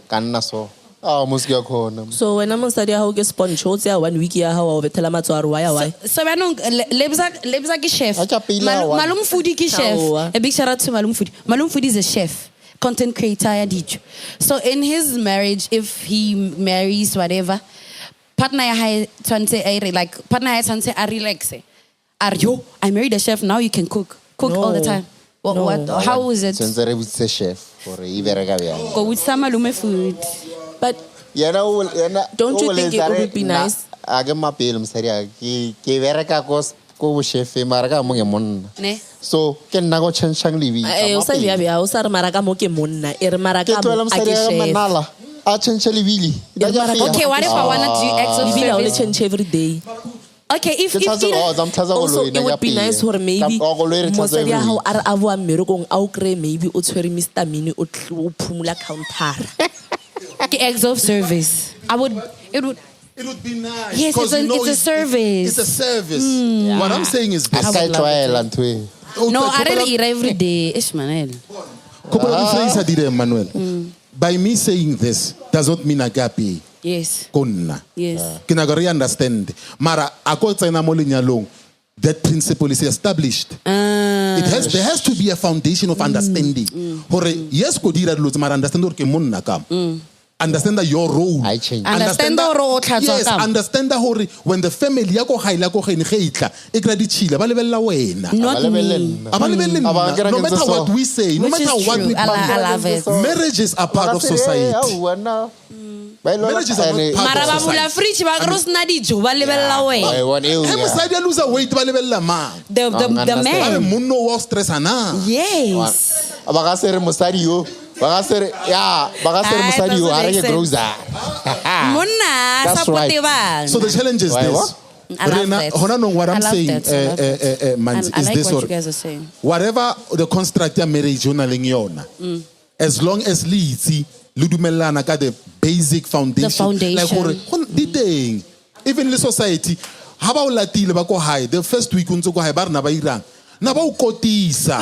S2: Canna so. Ah, muski yakhona.
S3: So when I'm study how get sponge, what's 1 week ya how over tell why?
S1: So lebza ki chef.
S2: Acha pila wa.
S1: Malum Foodie ki chef.
S3: Awa.
S1: A big shout out to Malum Foodie. Malum Foodie is a chef, content creator ya dijo. So in his marriage, if he marries whatever, partner ya hai tante ai like partner ya tante a relax. Are you? I married a chef, now you can cook all the time. What? How is it?
S2: Since I was a chef for Iberega.
S1: Go with some Malume food.
S3: But don't you think it would be nice?
S2: Agama film seria ki vereka ko chef maraka mo ngemon.
S1: Ne?
S2: So ken nago chanchang livi.
S3: O sa bia o sa maraka mo ke monna, maraka mo a ke chef.
S2: Manala. A chanchali vili.
S1: Okay, what if I want to do acts of
S3: Vila only
S1: service?
S3: change every day.
S1: Okay, if
S3: Also, it would be nice for maybe mosadi ya hao a boa mmerekong a o kry maybe o tshwere Mr. Mini o phumula counter.
S1: okay, acts of service. It would
S6: be nice.
S1: Yes, it's a service.
S6: It's a service. What I'm saying is this.
S1: No, I don't eat every day. Ishmael.
S6: Couple of friends I did, Emmanuel. By me saying this does not mean agape.
S1: Yes.
S6: Konna.
S1: Yes.
S6: Kinagari understand. Mara akota na molinyalong. That principle is established. There has to be a foundation of understanding. Hore yes ko dira dilo mara understand or ke monna kam. Understand that your role.
S2: I change.
S1: Understand the role.
S6: Yes, understand that when the family yako haila ko gene geitla e kra di chile ba lebella wena.
S1: Not me.
S6: No matter what we say, no
S1: Which
S6: matter
S1: is
S6: what
S1: true.
S6: we
S1: I love it.
S6: marriages are part of society. Marriages are not part
S1: Mara
S6: of
S1: ba mula
S6: society.
S1: fridge ba cross na dijo ba lebella wena.
S6: Hey, mosadi a lose weight ba lebella ma.
S1: The
S6: Ba
S1: man.
S6: munno wa stress ana.
S1: Yes.
S2: Bakasere musadi yo. Bakasere musadi yo areke groza.
S1: Monna
S2: That's
S1: support
S2: right.
S1: ba.
S6: So the challenge is this.
S2: what?
S1: I love that.
S6: What
S1: I
S6: I'm
S1: love
S6: saying,
S1: that. I love that.
S6: Mans,
S1: I
S6: is
S1: like
S6: this
S1: what
S6: or
S1: you guys are saying.
S6: whatever the construct ya marriage yona leng yona, as long as leitsi ludumelana ka the basic foundation.
S1: The foundation.
S6: Like hore di teng. Even the society, ha ba o latile ba ko high the first week untse ko high ba rena ba irang. Na ba o kotisa.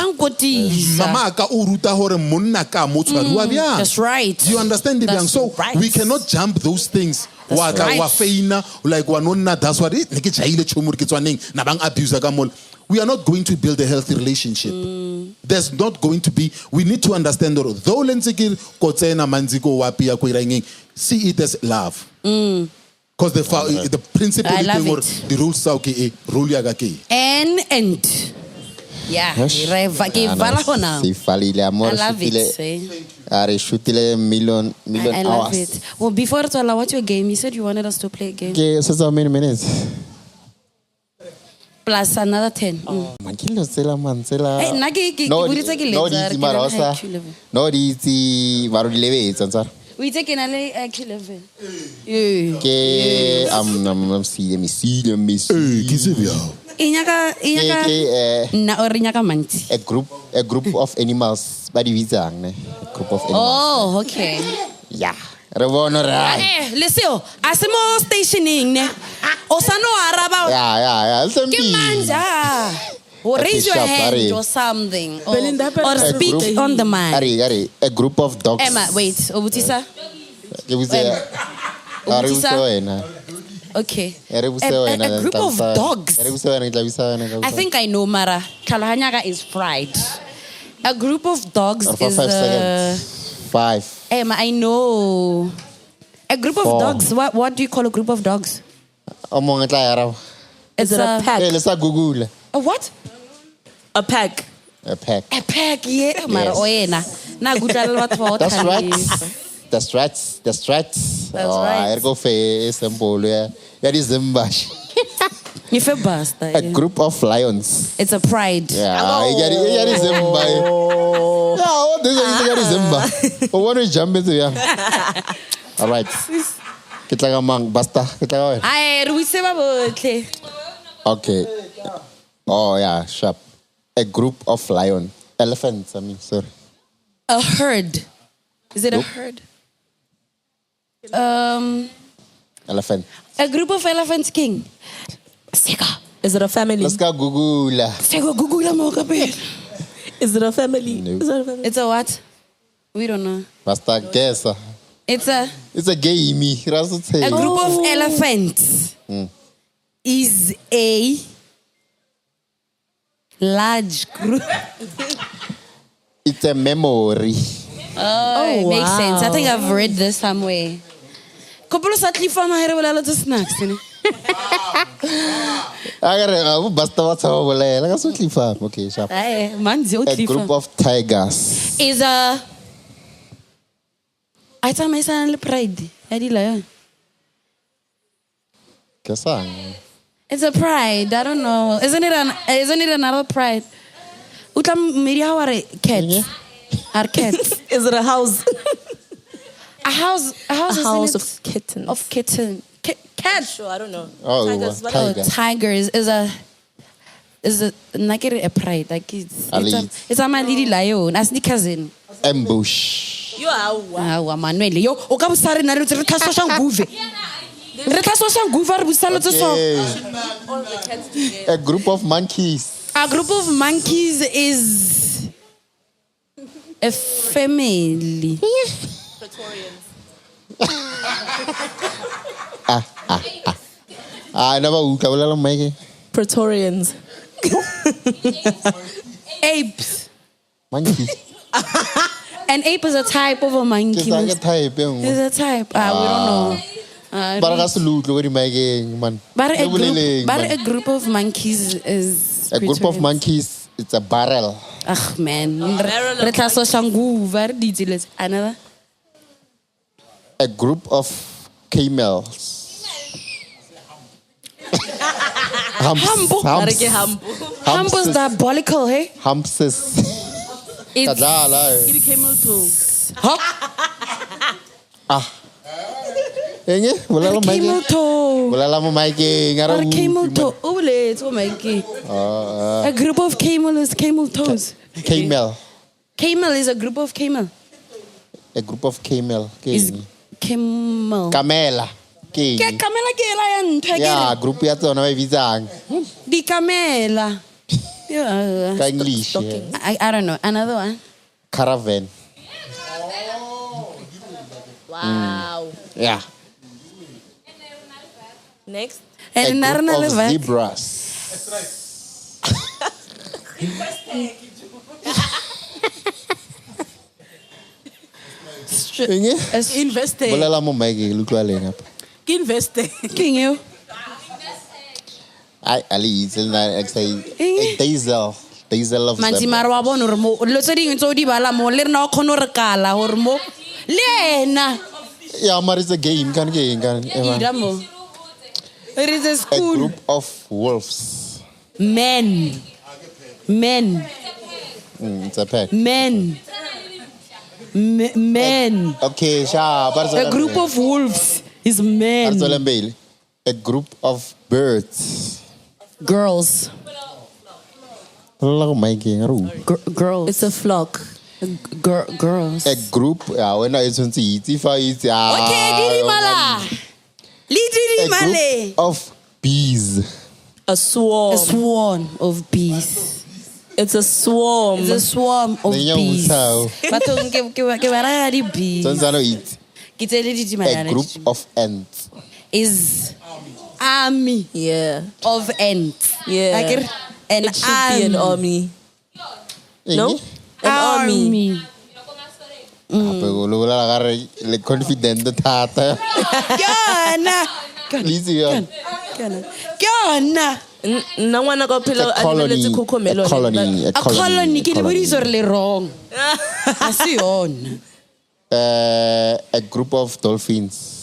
S6: Mama ka o ruta hore monna ka mo tshwaruwa byang.
S1: That's right.
S6: You understand it,
S1: That's
S6: so
S1: right.
S6: we cannot jump those things.
S1: That's right.
S6: Like wanonna that's what it ke chaile chomur ke tswaneng na bang abuse ka mol. We are not going to build a healthy relationship. There's not going to be. We need to understand though lentse ke kotsena manziko wapi ya ko irangeng, see it as love. Because the principle
S1: I love
S6: or
S1: it.
S6: the rules sa ke rule ya ka ke.
S1: And yeah, ke vala hona.
S2: Si falile amor.
S1: I love it.
S2: Are shutile million
S1: I love
S2: hours.
S1: it. Well, before Tola, what's your game? You said you wanted us to play a game.
S2: Okay, so how many minutes?
S1: Plus another 10.
S2: Makilo sela man sela.
S1: Hey, nagi
S2: No,
S1: buditse ke
S2: no,
S1: letsa,
S2: di
S1: ke
S2: mara
S1: na le
S2: osa.
S1: IQ level.
S2: No, di itse maro di lebe tsantsara.
S1: We take in a IQ level. Yeah.
S2: Ke see them.
S6: Ke se bya.
S1: Inyaka na or inyaka manti.
S2: A group of animals ba di bitsang ne. A group of animals.
S1: Oh, okay.
S2: Yeah. Re bona ra.
S1: Leseo, asimo stationing ne. Osano araba.
S2: Yeah.
S1: Ke manja. Or raise your hand or something. Or speak on the mic.
S2: Are a group of dogs.
S1: Emma, wait. Obutisa?
S2: Ke butse. Are
S1: Obutisa? Okay. A group of dogs. I think I know, Mara. Kalahanyaga is fried. A group of dogs
S2: For
S1: is
S2: 5 seconds. 5.
S1: Emma, I know. A group of
S2: 4.
S1: dogs. What do you call a group of dogs?
S3: Is it a pack?
S2: Hey, let's Google.
S1: A what?
S3: A pack.
S2: A pack.
S1: A pack, yeah. Mara oena. Na gudala wat
S2: That's right. That's right.
S1: That's right.
S2: I go for simple. Yeah. That is Zimbash.
S1: If a basta.
S2: A group of lions.
S1: It's a pride.
S2: Yeah. It is Zimba. Yeah. What is Zimba? What do you jump into? Yeah. All right. Kita gamang basta. Kita gawe.
S1: Ay, ruise ba botle.
S2: Okay. Oh yeah. Sharp. A group of elephants. I mean, sorry.
S1: A herd. Is it a herd?
S2: Elephant.
S1: A group of elephants, king. Sega.
S3: Is it a family?
S2: Let's go Google.
S1: Sega, Google mo kape.
S3: Is it a family?
S2: No.
S3: Is it a family?
S1: It's a what? We don't know.
S2: Basta guess.
S1: It's a
S2: game.
S1: a group of elephants is a large group.
S2: It's a memory.
S1: Oh, makes sense. I think I've read this somewhere. Couple of satli fama here wala lot of snacks.
S2: Basta okay, sharp. A group of tigers.
S1: Is a. I tell my son pride.
S2: Kesang.
S1: It's a pride. I don't know. Isn't it another pride? Utam media are cats. Are cats.
S3: Is it a house?
S1: A house
S3: of kittens.
S1: Of kitten. Cats.
S3: Sure, I don't know.
S2: Oh,
S3: Tigers,
S1: Tigers is a like a pride. Like it's a man lion. As the cousin.
S2: Ambush.
S3: You are wow.
S1: Manuel. Yo, o ka busare na re tse re tlhaso sha nguve. Re tlhaso sha nguve re busalo tse so.
S3: All the cats together.
S2: A group of monkeys.
S1: A group of monkeys is a family.
S3: Praetorians.
S2: Never ukabulela Mike.
S3: Praetorians.
S1: Apes.
S2: Monkey.
S1: An ape is a type of a monkey.
S2: It's a type.
S1: It's a type. We don't know. But a group of monkeys is
S2: a group of monkeys. It's a barrel.
S1: Ah man. Another.
S2: A group of camels.
S1: Humble. Humble is diabolical, hey?
S2: Humpses.
S1: It's
S4: camel toe.
S1: camel toe.
S2: Camel
S1: Camel toe. Oh, let's go make it. A group of camel is camel toes.
S2: Camel.
S1: Camel is a group of camel.
S2: A group of camel.
S1: Is camel.
S2: Camela.
S1: Ke camela ke ela ya ntho ke
S2: Yeah,
S1: re.
S2: group ya tsona ba bitsang.
S1: Di camela. Yeah.
S2: Ka English.
S1: I don't know. Another one.
S2: Caravan.
S3: Wow.
S2: Yeah.
S3: Next.
S2: A
S1: And
S2: group
S1: another
S2: of
S1: one.
S2: zebras.
S4: Invested.
S2: Bolela mo Mike look wa lena.
S4: Ke invested.
S1: King you.
S2: Ali it's na diesel. Diesel of
S1: Manti mara wa bona re mo lo tse ding tso di bala mo le rena o khono re kala hore mo lena
S2: Yeah, but it's a game. Can
S1: ida mo. It is a
S2: A
S1: school.
S2: group of wolves.
S1: Men.
S2: It's a pet.
S1: Men. Men.
S2: Okay, sharp.
S1: A group of wolves is men.
S2: A group of birds.
S1: Girls. Girls.
S3: It's a flock.
S1: Girls.
S2: A group. Yeah, when I it's
S1: Okay, Didi Mala. Didi
S2: A
S1: Male.
S2: group of bees.
S3: A swarm.
S1: A swarm of bees.
S3: It's a swarm.
S1: It's a swarm of bees. Batong ke bara di bees. Ke tse le di
S2: A group of ants.
S1: is army
S3: Yeah.
S1: of ants.
S3: Yeah.
S1: Like an
S3: It should be an army. No? An army.
S2: Le confident thata.
S1: Yana.
S2: Lizzy.
S1: Yana.
S3: No one got pillow.
S2: A colony.
S1: A colony ke le bodiso re le wrong. A se yona.
S2: A group of dolphins.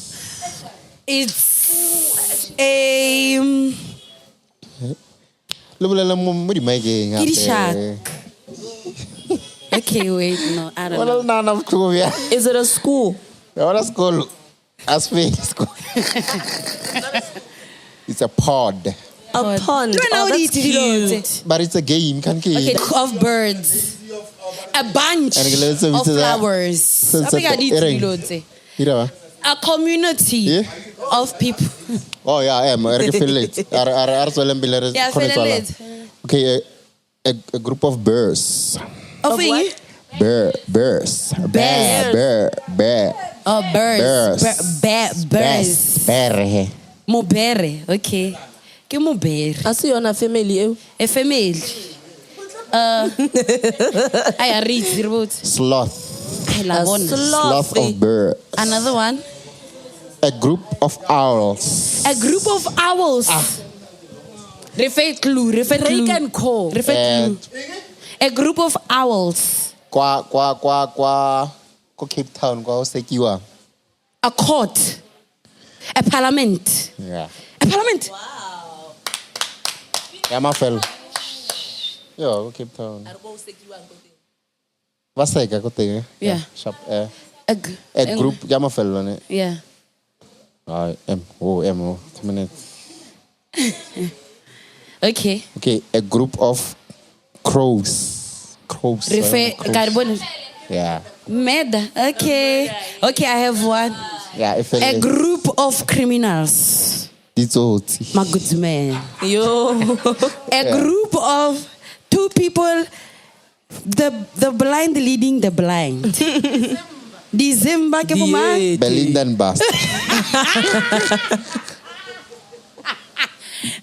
S1: It's a
S2: Kitty
S1: shark. Okay, wait, no, I don't know.
S3: Is it a school?
S2: School. It's a pod.
S3: A pond.
S1: Do you know
S3: Oh,
S1: what
S3: that's
S1: it is?
S3: cute.
S2: But it's a game,
S1: Okay, of birds. A bunch of flowers. A community of people.
S2: Oh yeah, I am.
S1: Yeah,
S2: Okay, a group of birds.
S1: Of what?
S2: Birds. Bear.
S1: Oh, birds. Birds.
S2: Bear.
S1: Mobere. Okay. Que mobere.
S3: Asiyona family eu.
S1: A family. I read the road.
S2: Sloth.
S1: I love one.
S2: Sloth of birds.
S1: Another one.
S2: A group of owls.
S1: A group of owls. Refer clue.
S4: Drake and Co.
S2: And
S1: A group of owls.
S2: Kwa Cape Town, kwa Sekiwa.
S1: A court. A parliament.
S2: Yeah.
S1: A parliament.
S2: Yeah, my fellow. Yo, Cape Town. Vaseka kote.
S1: Yeah.
S2: Shop.
S1: A
S2: Group, yeah, my fellow, ne.
S1: Yeah.
S2: M. 2 minutes.
S1: Okay.
S2: Okay, a group of crows.
S1: Refer. Carbon.
S2: Yeah.
S1: Med. Okay. Okay, I have one.
S2: Yeah, if
S1: A group of criminals.
S2: It's all.
S1: My good man.
S3: Yo.
S1: A group of 2 people. The blind leading the blind. December ke puma.
S2: Belinda and Bast.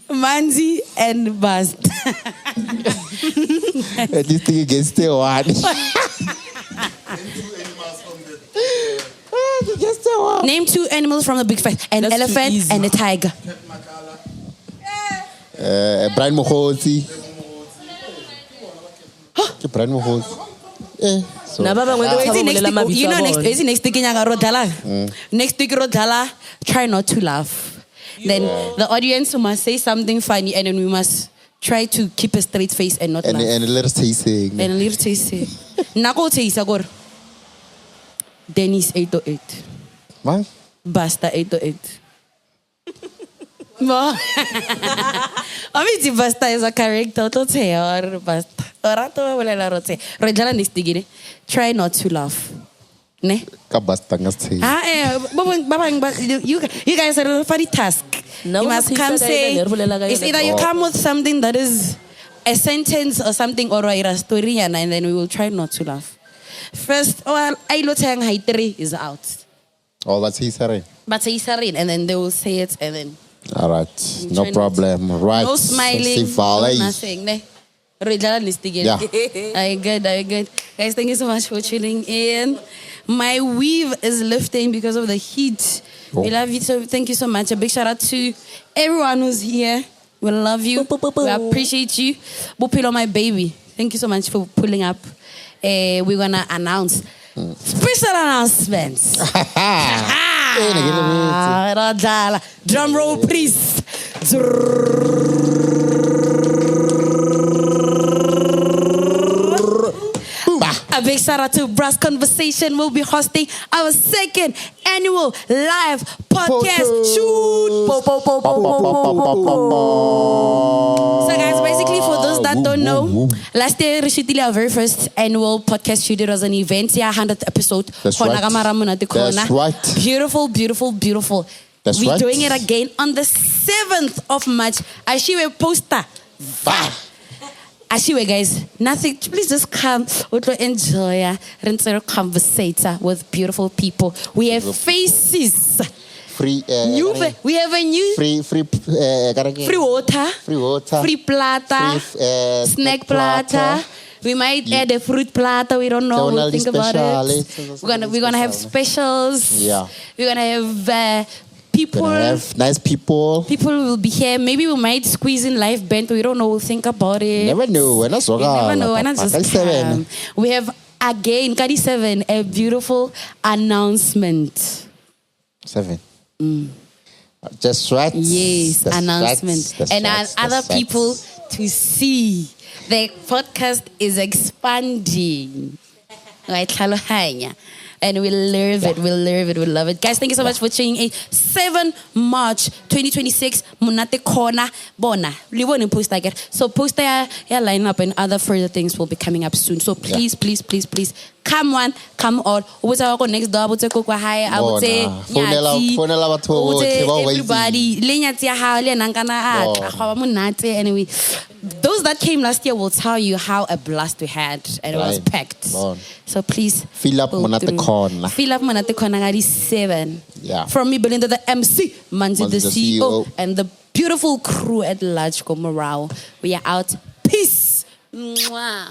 S1: Manzi and Bast.
S2: At least you can stay one.
S1: Name 2 animals from the big five. An
S3: That's too
S1: elephant
S3: easy.
S1: and a tiger.
S2: Brian Mohozi. Brian Mohozi.
S3: Na ba bangwe ba
S1: Is it next
S3: bolela
S1: week?
S3: mabitso
S1: You know
S3: a
S1: next
S3: bone.
S1: is it next week in Rodala? Next week Rodala, try not to laugh. Then the audience must say something funny and then we must try to keep a straight face and not laugh.
S2: And let us say
S1: And a little taste. Nako taste agor. Dennis 808.
S2: Man.
S1: Basta 808. Mo. Obviously Basta is a character to say or Basta. Ora to bolela rote. Re jala next digine. Try not to laugh. Ne?
S2: Kabasta ngase.
S1: You guys are for the task.
S3: No,
S1: You must
S3: but he
S1: come
S3: said
S1: say,
S3: I never like
S1: it's either you come with something that is a sentence or something or a story and then we will try not to laugh. First, I lo tang haiteri is out.
S2: Oh, that's his sorry.
S1: But say sarin and then they will say it and then
S2: All right.
S1: try
S2: No
S1: not
S2: problem. Right.
S1: no smiling,
S2: See,
S1: no
S2: Valley.
S1: nothing. Ne? Rejala list again.
S2: Yeah.
S1: I good. Guys, thank you so much for tuning in. My weave is lifting because of the heat.
S2: Oh.
S1: We love you. So thank you so much. A big shout out to everyone who's here. We love you. We appreciate you. Bupilo, my baby. Thank you so much for pulling up. We're gonna announce special announcements. Drum roll, please. A big shout out to Bru'z Conversation. We'll be hosting our 2nd annual live podcast shoot. So guys, basically for those that don't know, last year we shooted our very first annual podcast shoot. It was an event, 100th episode.
S2: That's right. That's right.
S1: Beautiful, beautiful, beautiful.
S2: That's
S1: We're
S2: right.
S1: doing it again on the 7th of March. I see a poster. Ashiwe guys, nothing. Please just come. We'll enjoy a conversate with beautiful people. We have faces.
S2: Free.
S1: We have a new
S2: Free
S1: water.
S2: Free water.
S1: Free plata.
S2: Free,
S1: Snack platter. We might add a fruit platter. We don't know. We'll think about it. We're gonna have specials.
S2: Yeah.
S1: We're gonna have people.
S2: Gonna have nice people.
S1: People will be here. Maybe we might squeeze in live band. We don't know. We'll think about it.
S2: Never know. We're not so
S1: You never know. Why not just come? We have again, Kadi 7, a beautiful announcement.
S2: 7. Just right.
S1: Yes,
S2: That's
S1: announcement.
S2: right. That's
S1: And
S2: right.
S1: other
S2: That's right.
S1: people to see. The podcast is expanding. Right, Tlhalohanya. And we love it. We love it. We love it. Guys, thank you so much for tuning in. 7 March 2026. Munate Kona Bona. Liwon post again. So post ya lineup and other further things will be coming up soon. So please, please, please, please. Come on, come on. Next door, I would say hi. I would say everybody. Anyway, those that came last year will tell you how a blast we had, and it was
S2: Right.
S1: packed.
S2: Bon.
S1: So please
S2: Fill up
S1: go
S2: Monate
S1: through.
S2: Corner.
S1: Fill up Monate Corner ngadi 7.
S2: Yeah.
S1: From me, Belinda the MC, Manzi the
S2: Manzi the
S1: CEO,
S2: CEO.
S1: and the beautiful crew at large. Go Morale. We are out. Peace. Mwah.